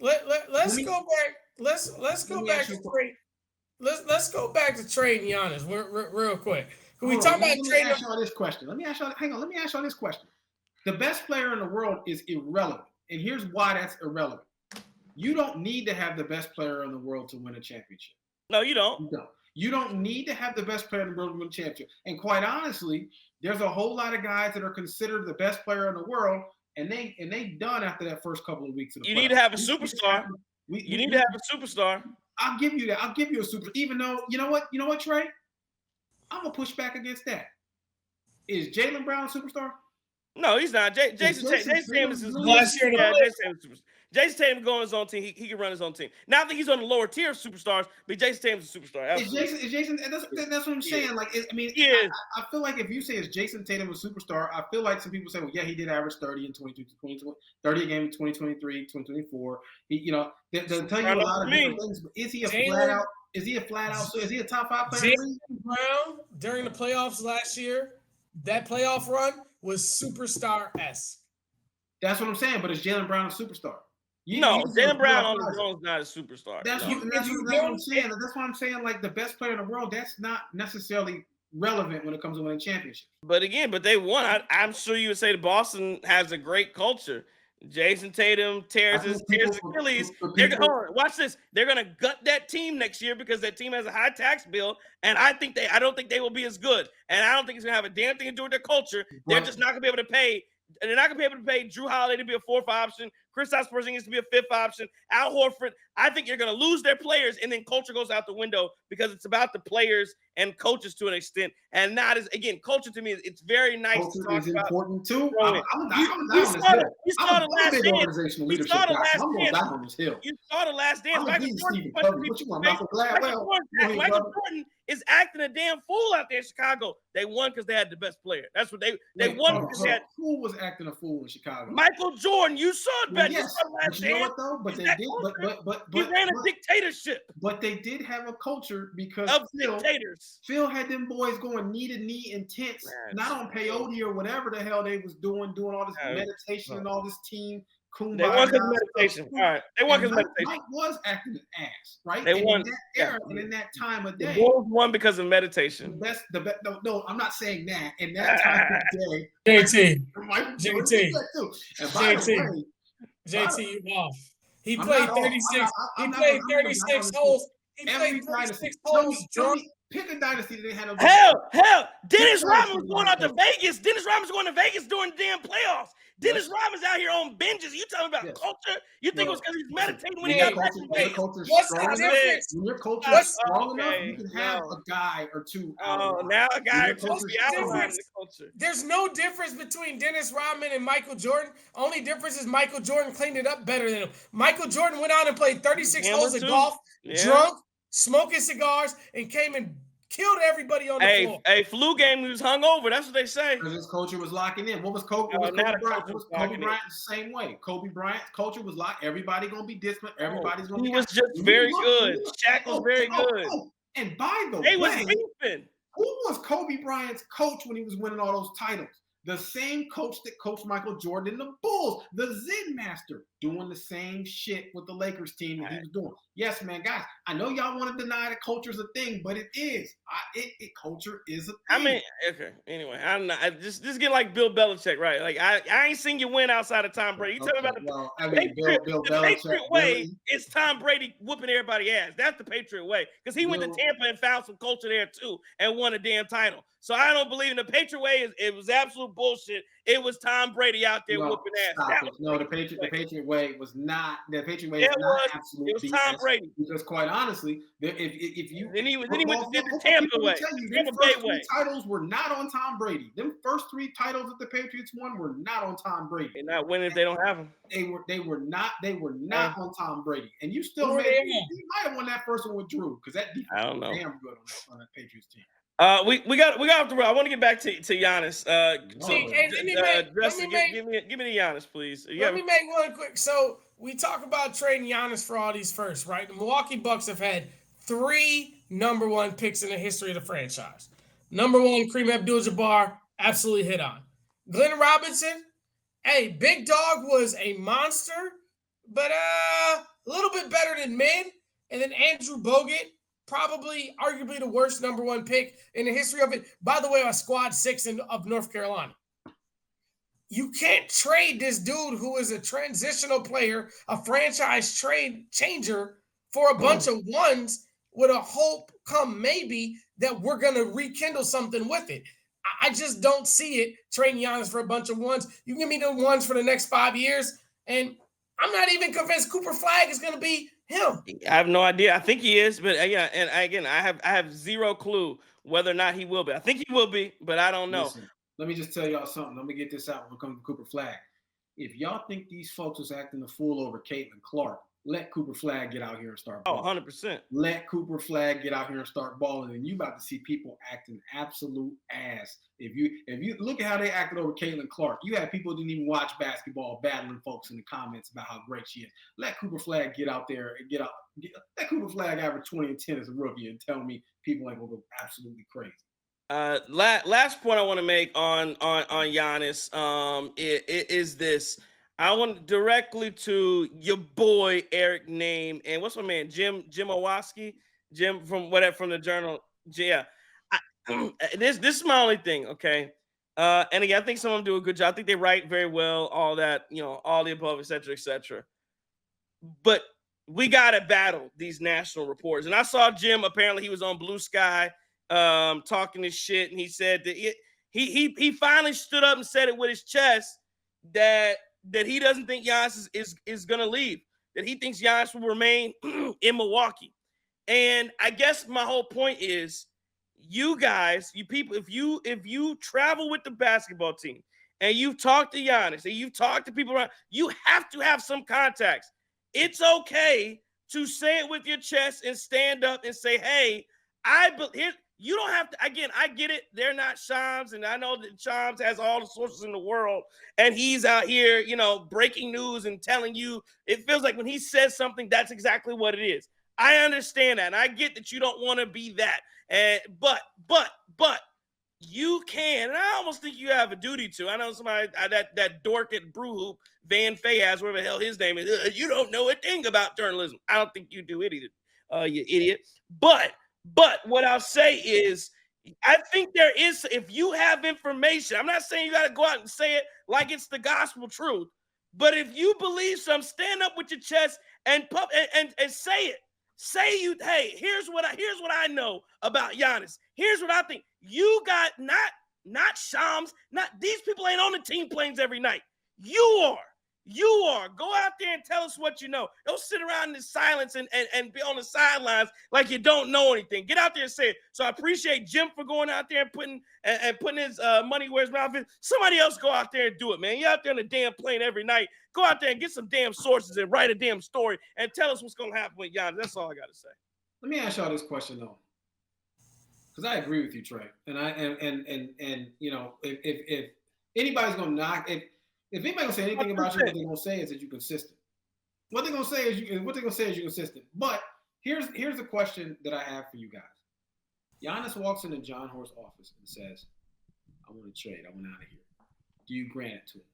let's go back. Let's go back to Trey. Let's go back to Trey and Giannis real quick. We talk about Trey. Let me ask y'all this question. Let me ask y'all this question. The best player in the world is irrelevant, and here's why that's irrelevant. You don't need to have the best player in the world to win a championship. No, you don't. You don't need to have the best player in the world to win a championship. And quite honestly, there's a whole lot of guys that are considered the best player in the world, and they done after that first couple of weeks. You need to have a superstar. You need to have a superstar. I'll give you that. I'll give you a super. Even though you know what, Trey, I'm gonna push back against that. Is Jaylen Brown a superstar? No, he's not. Jason Tatum is last year. Jason Tatum go on his own team. He can run his own team. Now I think he's on the lower tier of superstars, but Jason Tatum's a superstar. Absolutely. Is Jason? That's what I'm saying. Like, I feel like if you say is Jason Tatum a superstar, I feel like some people say, well, yeah, he did average 30 in 30 a game in 2023, 2024. They'll tell you a lot of different things. But is he a flat out? Is he a top 5 player? Jaylen Brown during the playoffs last year, that playoff run was superstar-esque. That's what I'm saying. But is Jaylen Brown a superstar? Jaylen Brown on his own is not a superstar. That's what I'm saying. That's why I'm saying, like, the best player in the world, that's not necessarily relevant when it comes to winning championships. But they won. I'm sure you would say Boston has a great culture. Jason Tatum tears his Achilles. Watch this. They're going to gut that team next year because that team has a high tax bill, and I don't think they will be as good. And I don't think it's going to have a damn thing to do with their culture. They're just not going to be able to pay. They're not going to be able to pay Drew Holiday to be a 4th option, Kristaps Porzingis to be a 5th option, Al Horford. I think you're going to lose their players, and then culture goes out the window because it's about the players and coaches to an extent, and not as culture to me. It's very nice. Culture to talk is about. Important too. You saw the last dance. You saw the last dance. You saw the last dance. Michael Jordan is acting a damn fool out there in Chicago. They won because they had the best player. That's what they won because they had. Who was acting a fool in Chicago? Michael Jordan. You saw it better. Yes, but you know what though? But they did. But he ran a dictatorship. But they did have a culture because of dictators. Phil had them boys going knee to knee intense, not on peyote or whatever the hell they was doing all this meditation and all this team kumbaya. They won because meditation. All right, they won because meditation. Mike was acting an ass, right? They won in that era and in that time of day. The Bulls won because of meditation. The best. No, I'm not saying that. In that time of day, JT, JT, off. He played 36. He played 36 holes. He played 36 holes. Pick a dynasty that they had. Hell, Dennis Rodman was going out to Vegas. Dennis Rodman's going to Vegas during the damn playoffs. Dennis Rodman's out here on binges. You talking about culture? You think it was because he's meditating when he got back to Vegas? When your culture is strong enough, you can have a guy or two. Now a guy or two be outlining the culture. There's no difference between Dennis Rodman and Michael Jordan. Only difference is Michael Jordan cleaned it up better than him. Michael Jordan went out and played 36 holes of golf, drunk, smoking cigars, and came and killed everybody on the floor. Flu game, he was hungover. That's what they say. Because his culture was locking in. What was Kobe Bryant? Kobe Bryant the same way. Kobe Bryant's culture was locked. Everybody gonna be disciplined. Everybody's gonna be. He was just very good. Shaq was very good. And by the way, they was beefing. Who was Kobe Bryant's coach when he was winning all those titles? The same coach that coached Michael Jordan in the Bulls, the Zen master. doing the same shit with the Lakers team that he was doing. Yes, man, guys, I know y'all want to deny that culture's a thing, but it is. Culture is a thing. I mean, okay. Anyway, I'm not. I just get like Bill Belichick, right? Like I ain't seen you win outside of Tom Brady. You tell me about Bill the Belichick, Patriot way really? is Tom Brady whooping everybody's ass. That's the Patriot way because he went to Tampa and found some culture there too and won a damn title. So I don't believe in the Patriot way. It was absolute bullshit. It was Tom Brady out there whooping ass. The Patriot way was not. The Patriot way is not absolute. It was Tom Brady. Because quite honestly, if you then he went to Tampa way. Tampa Bay way. Titles were not on Tom Brady. Them first 3 titles that the Patriots won were not on Tom Brady. They're not winning if they don't have them. They were not on Tom Brady. And you still you might have won that first one with Drew because that defense was damn good on that Patriots team. We got off the road. I want to get back to Giannis. Give me the Giannis, please. Let me make one quick. So we talk about trading Giannis for all these firsts, right? The Milwaukee Bucks have had 3 number 1 picks in the history of the franchise. Number 1, Kareem Abdul-Jabbar, absolutely hit on. Glenn Robinson, Big Dog was a monster, but a little bit better than mid. And then Andrew Bogut, probably arguably the worst number 1 pick in the history of it. By the way, a squad 6 of North Carolina. You can't trade this dude who is a transitional player, a franchise trade changer for a bunch of ones with a hope come maybe that we're going to rekindle something with it. I just don't see it trading Giannis for a bunch of ones. You give me the ones for the next 5 years, and I'm not even convinced Cooper Flagg is going to be him. I have no idea. I think he is, but I have zero clue whether or not he will be. I think he will be, but I don't know. Listen, let me just tell y'all something. Let me get this out when it comes to Cooper Flagg. If y'all think these folks was acting the fool over Caitlin Clark, let Cooper Flagg get out here and start balling. 100%. Let Cooper Flagg get out here and start balling, and you about to see people acting absolute ass. If you look at how they acted over Caitlin Clark, you had people who didn't even watch basketball battling folks in the comments about how great she is. Let Cooper Flagg get out there and let Cooper Flagg average 20 and 10 as a rookie and tell me people ain't gonna go absolutely crazy. Last point I want to make on Giannis is this. I want directly to your boy Eric Name and what's my man Jim Owoski, Jim from the Journal. Yeah, this is my only thing. Okay, and again, I think some of them do a good job. I think they write very well. All that, all the above, etc., etc. But we gotta battle these national reporters. And I saw Jim. Apparently, he was on Blue Sky, talking this shit, and he said that he finally stood up and said it with his chest that he doesn't think Giannis is going to leave, that he thinks Giannis will remain in Milwaukee. And I guess my whole point is, you guys, you people, if you travel with the basketball team and you've talked to Giannis and you've talked to people around, you have to have some contacts. It's okay to say it with your chest and stand up and say, hey, you don't have to, again, I get it. They're not Shams, and I know that Shams has all the sources in the world, and he's out here, breaking news and telling you. It feels like when he says something, that's exactly what it is. I understand that, and I get that you don't want to be that. But you can, and I almost think you have a duty to. I know somebody, that dork at Brew Hoop, Van Fay has, whatever the hell his name is, you don't know a thing about journalism. I don't think you do it either, you idiot. But what I'll say is, I think there is, if you have information, I'm not saying you got to go out and say it like it's the gospel truth, but if you believe something, stand up with your chest and say it. Say hey, here's what I know about Giannis. Here's what I think. You got not Shams, these people ain't on the team planes every night. You are. Go out there and tell us what you know. Don't sit around in the silence and be on the sidelines like you don't know anything. Get out there and say it. So I appreciate Jim for going out there and putting his money where his mouth is. Somebody else go out there and do it, man. You're out there on the damn plane every night. Go out there and get some damn sources and write a damn story and tell us what's going to happen with Giannis. That's all I got to say. Let me ask y'all this question though, because I agree with you, Trey. And if anybody's going to knock it. If anybody gonna say anything about you, what they're gonna say is that you're consistent. What they're gonna say is you're consistent. But here's the question that I have for you guys. Giannis walks into John Horst's office and says, "I want to trade. I want out of here." Do you grant it to him?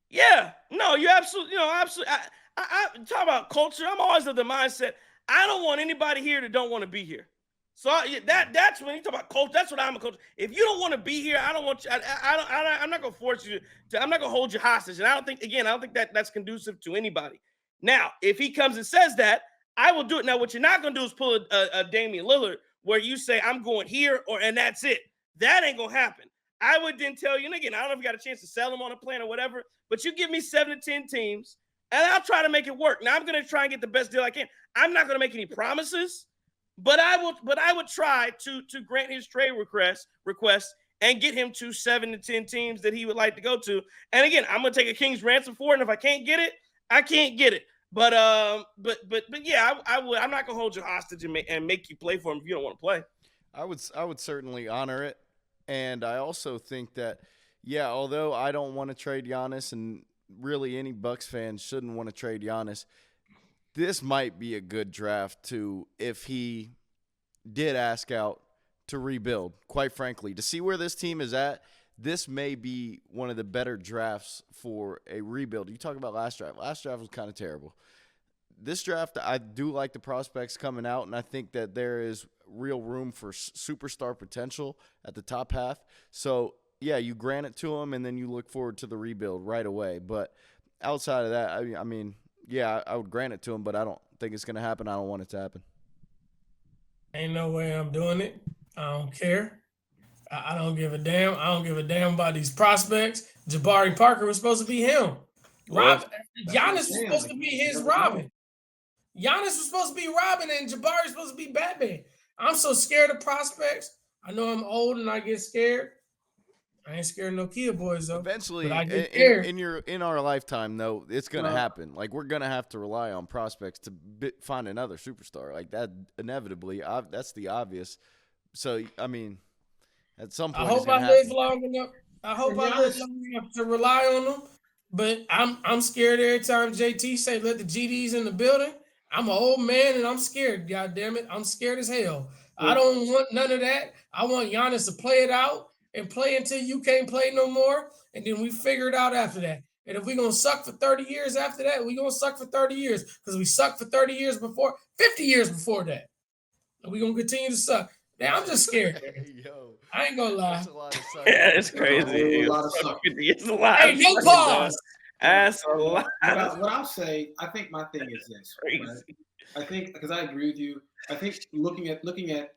Yeah, no, you absolutely, absolutely. I talk about culture. I'm always of the mindset. I don't want anybody here that don't want to be here. So that's when you talk about culture. That's what I'm a coach. If you don't want to be here, I don't want you. I'm not gonna force you to. I'm not gonna hold you hostage. And I don't think that that's conducive to anybody. Now, if he comes and says that, I will do it. Now, what you're not gonna do is pull a Damian Lillard where you say I'm going here and that's it. That ain't gonna happen. I would then tell you, and again, I don't know if you got a chance to sell them on a plan or whatever, but you give me 7 to 10 teams, and I'll try to make it work. Now I'm going to try and get the best deal I can. I'm not going to make any promises, but I would try to grant his trade request and get him to 7 to 10 teams that he would like to go to. And again, I'm going to take a king's ransom for it, and if I can't get it, I can't get it. But yeah, I would. I'm not going to hold you hostage and make you play for him if you don't want to play. I would certainly honor it. And I also think that, yeah, although I don't want to trade Giannis, and really any Bucks fans shouldn't want to trade Giannis, this might be a good draft to, if he did ask out to rebuild, quite frankly. To see where this team is at, this may be one of the better drafts for a rebuild. You talk about last draft. Last draft was kind of terrible. This draft, I do like the prospects coming out, and I think that there is real room for superstar potential at the top half. So, yeah, you grant it to them, and then you look forward to the rebuild right away. But outside of that, I mean, yeah, I would grant it to them, but I don't think it's going to happen. I don't want it to happen. Ain't no way I'm doing it. I don't care. I don't give a damn. I don't give a damn about these prospects. Jabari Parker was supposed to be him. Giannis was supposed to be his Robin. Giannis was supposed to be Robin, and Jabari was supposed to be Batman. I'm so scared of prospects. I know I'm old and I get scared. I ain't scared of no Kia boys though. Eventually, I get scared. in our lifetime, though, it's gonna happen. Like, we're gonna have to rely on prospects to find another superstar. Like that, inevitably, that's the obvious. So, I mean, at some point, I hope I live long enough. I hope I live long enough to rely on them. But I'm scared every time JT say let the GDs in the building. I'm an old man and I'm scared. God damn it, I'm scared as hell. I don't want none of that. I want Giannis to play it out and play until you can't play no more, and then we figure it out after that. And if we're going to suck for 30 years after that, we're going to suck for 30 years because we sucked for 30 years before, 50 years before that. And we're going to continue to suck. Now, I'm just scared. Yo, I ain't going to lie. Yeah, it's crazy. A lot of sucking. It's a lot. Hey, no pause. That's a lot. What I'll say, I think my thing is this. Right? I think, because I agree with you, I think looking at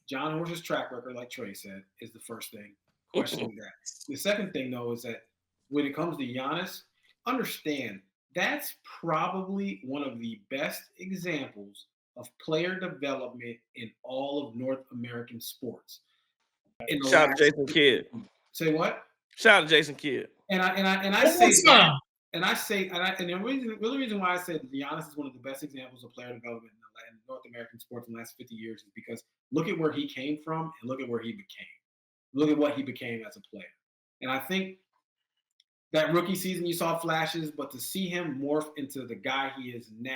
John Horse's track record, like Trey said, is the first thing. Questioning that. The second thing, though, is that when it comes to Giannis, understand that's probably one of the best examples of player development in all of North American sports. Shout out to Jason Kidd. Say what? Shout out to Jason Kidd. And I say that, and the reason why I said Giannis is one of the best examples of player development in North American sports in the last 50 years is because look at where he came from and look at where he became. Look at what he became as a player. And I think that rookie season you saw flashes, but to see him morph into the guy he is now,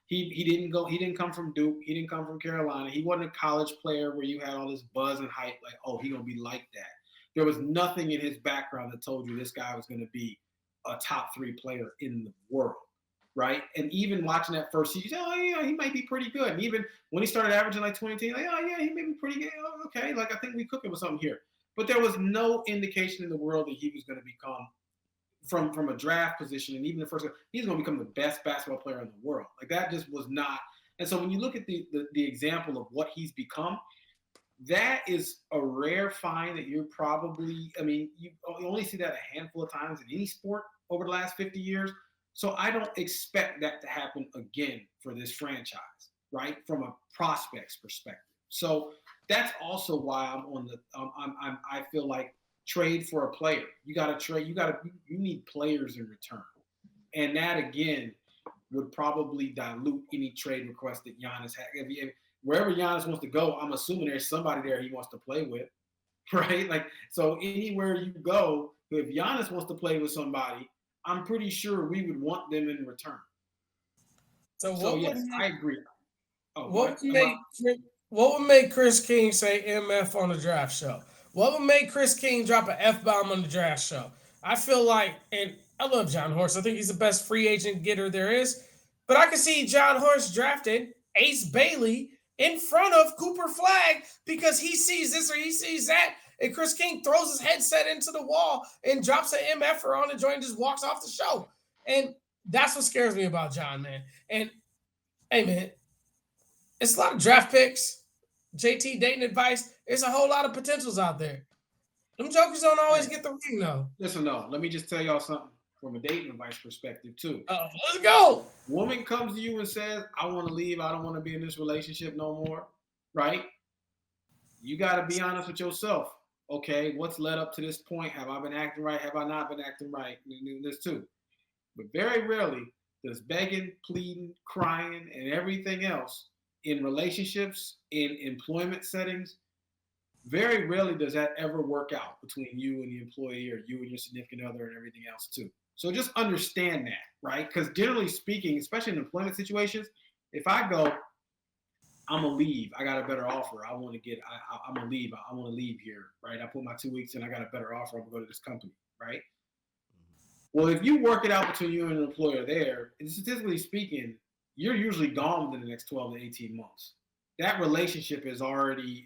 he didn't come from Duke, he didn't come from Carolina. He wasn't a college player where you had all this buzz and hype, like, oh, he's gonna be like that. There was nothing in his background that told you this guy was gonna be a top 3 player in the world. Right. And even watching that first season, oh, yeah, he might be pretty good. And even when he started averaging like 20, like, oh, yeah, he may be pretty good. Oh, okay. Like, I think we cooking with something here. But there was no indication in the world that he was going to become from a draft position. And even the first, he's going to become the best basketball player in the world. Like, that just was not. And so when you look at the example of what he's become, that is a rare find that you're probably, I mean, you only see that a handful of times in any sport over the last 50 years. So I don't expect that to happen again for this franchise, right? From a prospect's perspective. So that's also why I'm on the. I feel like trade for a player. You got to trade. You need players in return, and that again would probably dilute any trade request that Giannis had. Wherever Giannis wants to go, I'm assuming there's somebody there he wants to play with, right? Like, so anywhere you go, if Giannis wants to play with somebody, I'm pretty sure we would want them in return. So yes, I agree. What would make Chris King say MF on the draft show? What would make Chris King drop an F-bomb on the draft show? I feel like, and I love John Horst. I think he's the best free agent getter there is. But I can see John Horst drafting Ace Bailey in front of Cooper Flagg because he sees this or he sees that. And Chris King throws his headset into the wall and drops an MFer on the joint and just walks off the show. And that's what scares me about John, man. And hey, man, it's a lot of draft picks. JT dating advice. There's a whole lot of potentials out there. Them jokers don't always get the ring, though. Listen, no. Let me just tell y'all something from a dating advice perspective, too. Let's go. Woman comes to you and says, I want to leave. I don't want to be in this relationship no more. Right? You got to be honest with yourself. Okay, what's led up to this point? Have I been acting right? Have I not been acting right? This, too. But very rarely does begging, pleading, crying, and everything else in relationships, in employment settings, very rarely does that ever work out between you and the employee or you and your significant other and everything else too. So just understand that, right? Because generally speaking, especially in employment situations, if I go, I'm gonna leave, I got a better offer, I'm gonna leave, I want to leave here, right? I put my 2 weeks in, I got a better offer, I'm gonna go to this company, right? Well, if you work it out between you and an employer there, and statistically speaking, you're usually gone within the next 12 to 18 months. That relationship is already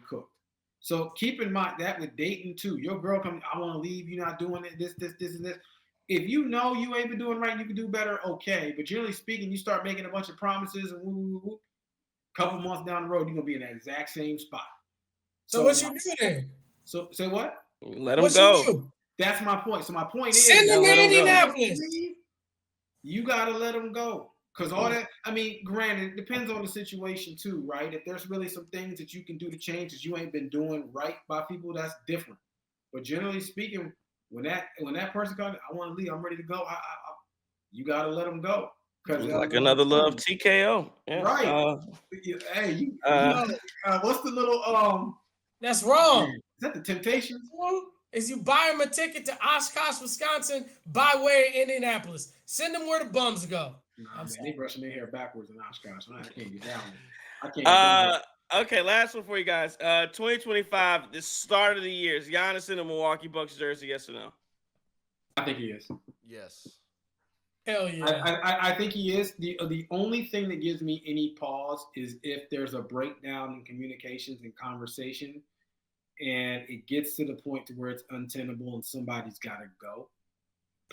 cooked. So keep in mind that with dating too. Your girl comes, I want to leave, you're not doing it, this, and this. If you know you ain't been doing right, you can do better, okay. But generally speaking, you start making a bunch of promises and couple months down the road, you're gonna be in that exact same spot. So what you do then? So say what? Let them go. That's my point. So my point is, send them to Indianapolis. You gotta let them go. Because all that, I mean, granted, it depends on the situation too, right? If there's really some things that you can do to change that you ain't been doing right by people, that's different. But generally speaking, when that person comes, I want to leave, I'm ready to go. You gotta let them go. Like another love TKO. Yeah. Right. What's the little That's wrong. Is that the Temptations? Is you buy them a ticket to Oshkosh, Wisconsin by way of Indianapolis. Send them where the bums go. Nah, man, they brushing their hair backwards in Oshkosh. I can't get down there. I can't get down there. Okay, last one for you guys. 2025, the start of the year. Is Giannis in a Milwaukee Bucks jersey, yes or no? I think he is. Yes. Hell yeah. I think he is. The only thing that gives me any pause is if there's a breakdown in communications and conversation and it gets to the point to where it's untenable and somebody's got to go.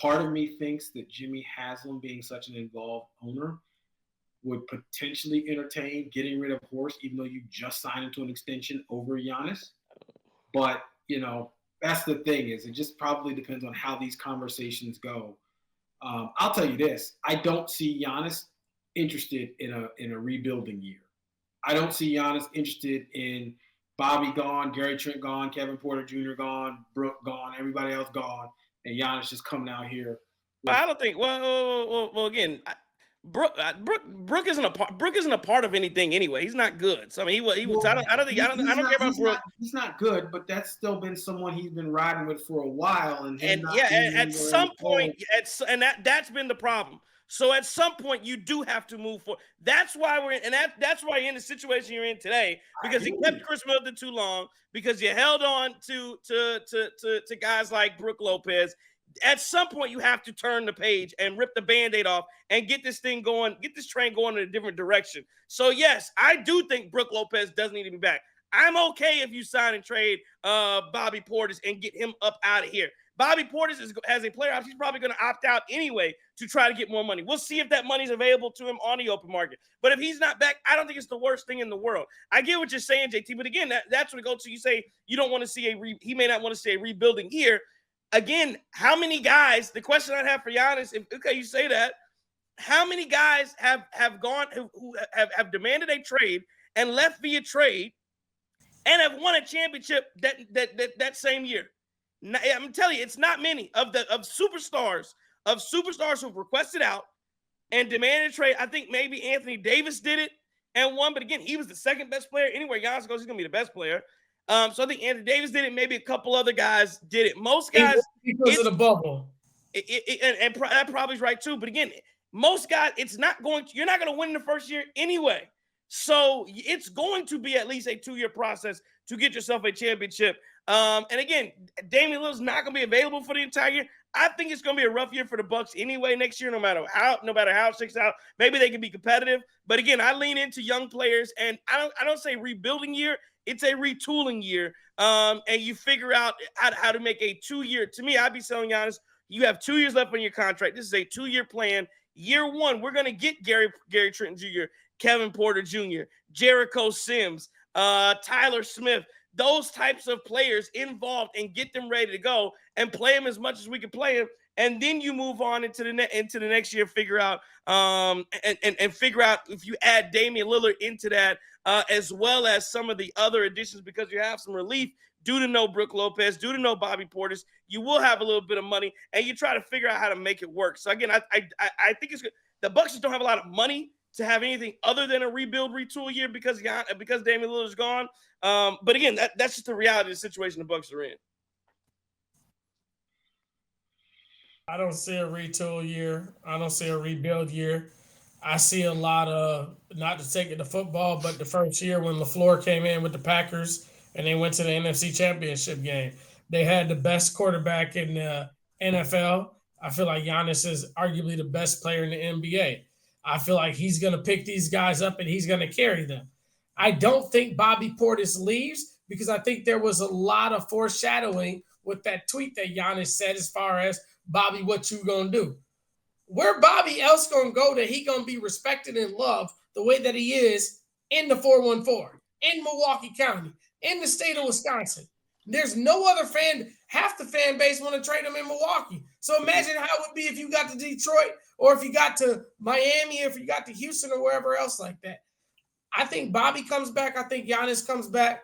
Part of me thinks that Jimmy Haslam, being such an involved owner, would potentially entertain getting rid of Horst, even though you just signed into an extension over Giannis. But, that's the thing is it just probably depends on how these conversations go. I'll tell you this. I don't see Giannis interested in a rebuilding year. I don't see Giannis interested in Bobby gone, Gary Trent gone, Kevin Porter Jr. gone, Brooke gone, everybody else gone. And Giannis just coming out here. I don't think. Well, again, Brooke isn't a part of anything anyway. He's not good. So I mean, he was. I don't care about Brooke. He's not good, but that's still been someone he's been riding with for a while. At some point, that's been the problem. So at some point, you do have to move forward. That's why we're in, and that's why you're in the situation you're in today, because you kept Chris Middleton too long, because you held on to guys like Brooke Lopez. At some point, you have to turn the page and rip the Band-Aid off and get this thing going, get this train going in a different direction. So yes, I do think Brooke Lopez does need to be back. I'm okay if you sign and trade Bobby Portis and get him up out of here. Bobby Portis as a player, he's probably going to opt out anyway to try to get more money. We'll see if that money's available to him on the open market. But if he's not back, I don't think it's the worst thing in the world. I get what you're saying, JT, but again, that's what it goes to. You say you don't want to see he may not want to see a rebuilding here. Again, how many guys, the question I'd have for Giannis, you say that, how many guys have gone who have demanded a trade and left via trade and have won a championship that same year? I'm telling you, it's not many of superstars who've requested out and demanded a trade. I think maybe Anthony Davis did it and won, but again, he was the second best player. Anywhere Giannis goes, he's gonna be the best player. So I think Anthony Davis did it. Maybe a couple other guys did it. Most guys because of the bubble. And that probably is right too. But again, most guys, you're not going to win in the first year anyway. So it's going to be at least a 2-year process to get yourself a championship. And again, Damian Lillard's not going to be available for the entire year. I think it's going to be a rough year for the Bucks anyway next year, no matter how it shakes out. Maybe they can be competitive, but again, I lean into young players, and I don't say rebuilding year. It's a retooling year, and you figure out how to make a 2-year. To me, I'd be telling Giannis, you have 2 years left on your contract. This is a 2-year plan. Year 1, we're going to get Gary Trent Jr., Kevin Porter Jr., Jericho Sims, Tyler Smith, those types of players involved, and get them ready to go and play them as much as we can play them. And then you move on into the next year, figure out and figure out if you add Damian Lillard into that, as well as some of the other additions, because you have some relief due to no Brook Lopez, due to no Bobby Portis. You will have a little bit of money, and you try to figure out how to make it work. So again, I think it's good. The Bucks just don't have a lot of money to have anything other than a rebuild, retool year because Damian Lillard is gone. But again, that's just the reality of the situation the Bucks are in. I don't see a retool year. I don't see a rebuild year. I see a lot of, not to take it to football, but the first year when LaFleur came in with the Packers and they went to the NFC Championship game, they had the best quarterback in the NFL. I feel like Giannis is arguably the best player in the NBA. I feel like he's going to pick these guys up and he's going to carry them. I don't think Bobby Portis leaves because I think there was a lot of foreshadowing with that tweet that Giannis said as far as, Bobby, what you going to do? Where Bobby else going to go that he going to be respected and loved the way that he is in the 414, in Milwaukee County, in the state of Wisconsin? There's no other fan, half the fan base want to trade him in Milwaukee. So imagine how it would be if you got to Detroit or if you got to Miami, or if you got to Houston or wherever else like that. I think Bobby comes back. I think Giannis comes back.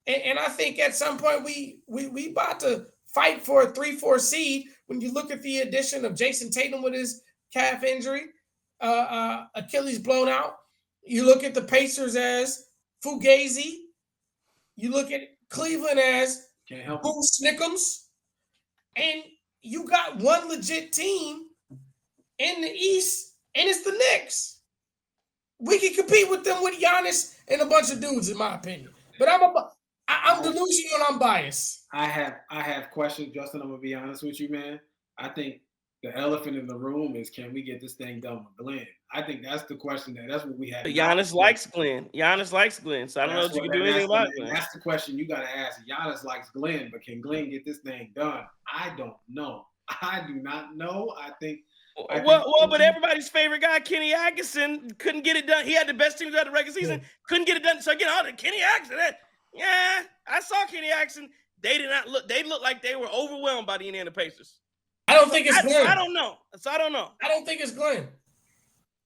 And I think at some point we about to fight for a 3-4 seed when you look at the addition of Jason Tatum with his calf injury, Achilles blown out. You look at the Pacers as Fugazi. You look at Cleveland as Boo Snickums. And you got one legit team in the East, and it's the Knicks. We can compete with them with Giannis and a bunch of dudes, in my opinion. But I'm delusional and I'm biased. I have questions, Justin. I'm gonna be honest with you, man. I think the elephant in the room is, can we get this thing done with Glenn? I think that's the question. That's what we have. Giannis likes Glenn. Giannis likes Glenn. So I don't know if you can do anything about it. That's the question you got to ask. Giannis likes Glenn, but can Glenn get this thing done? I don't know. I do not know. I think. But everybody's favorite guy, Kenny Atkinson, couldn't get it done. He had the best team throughout the regular season, couldn't get it done. So again, Kenny Atkinson, yeah, I saw Kenny Atkinson. They did not look. They looked like they were overwhelmed by the Indiana Pacers. I don't think it's Glenn. I don't know. So I don't know. I don't think it's Glenn.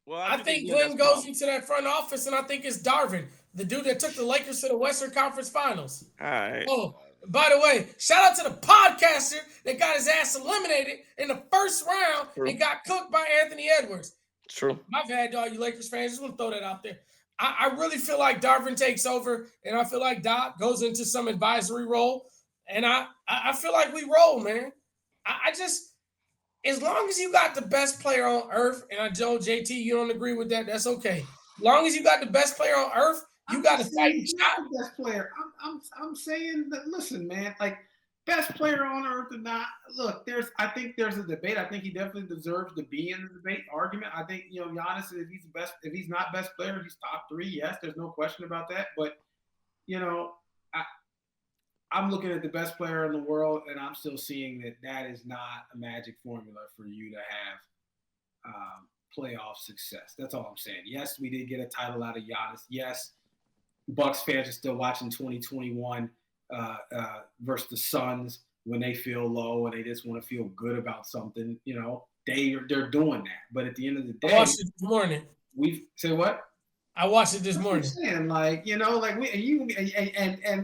Well, I think Glenn goes into that front office, and I think it's Darvin, the dude that took the Lakers to the Western Conference Finals. All right. Oh, by the way, shout out to the podcaster that got his ass eliminated in the first round and got cooked by Anthony Edwards. True. My bad, dog. You Lakers fans, just want to throw that out there. I really feel like Darvin takes over, and I feel like Doc goes into some advisory role, and I feel like we roll, man. I just, as long as you got the best player on earth, and I know, JT, you don't agree with that, that's okay. As long as you got the best player on earth, you got to fight. Not the best player. I'm saying that, listen, man, like, best player on earth or not, look, I think there's a debate. I think he definitely deserves to be in the debate argument. I think, Giannis, if he's not best player, he's top 3. Yes, there's no question about that. But, I'm looking at the best player in the world, and I'm still seeing that is not a magic formula for you to have playoff success. That's all I'm saying. Yes, we did get a title out of Giannis. Yes, Bucks fans are still watching 2021 versus the Suns when they feel low and they just want to feel good about something. They're doing that. But at the end of the day, I watched it this morning. We say what? I watched it this morning. I'm saying,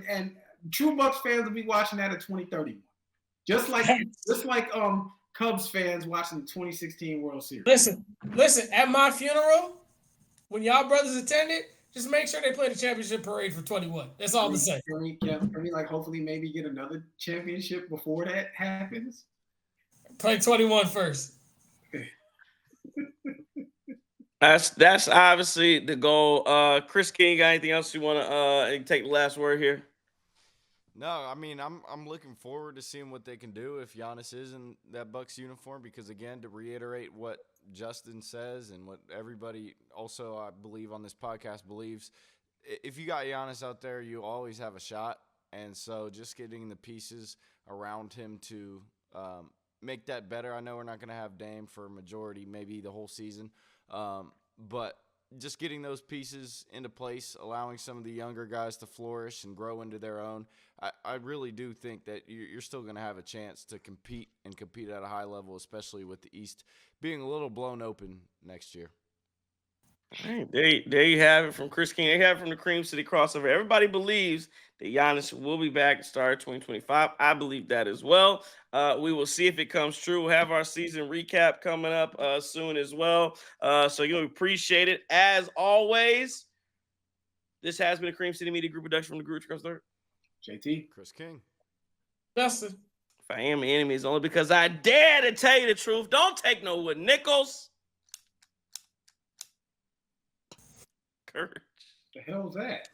and true Bucks fans will be watching that at 2031, just like Cubs fans watching the 2016 World Series. Listen. At my funeral, when y'all brothers attended, just make sure they play the championship parade for 21. That's all I'm saying. Can we hopefully maybe get another championship before that happens? Play 21 first. That's obviously the goal. Chris King, got anything else you want to take the last word here? No, I mean I'm looking forward to seeing what they can do if Giannis is in that Bucks uniform, because again, to reiterate what Justin says and what everybody also I believe on this podcast believes, if you got Giannis out there, you always have a shot. And so just getting the pieces around him to make that better. I know we're not going to have Dame for a majority, maybe the whole season, but just getting those pieces into place, allowing some of the younger guys to flourish and grow into their own. I really do think that you're still going to have a chance to compete at a high level, especially with the East being a little blown open next year. All right, there you have it from Chris King. They have it from the Cream City crossover. Everybody believes that Giannis will be back at the start of 2025. I believe that as well. We will see if it comes true. We'll have our season recap coming up soon as well. So you'll appreciate it. As always, this has been a Cream City Media Group production from the Group Across Third. JT. Chris King. Justin. If I am an enemy, it's only because I dare to tell you the truth. Don't take no wood nickels. Courage. The hell was that?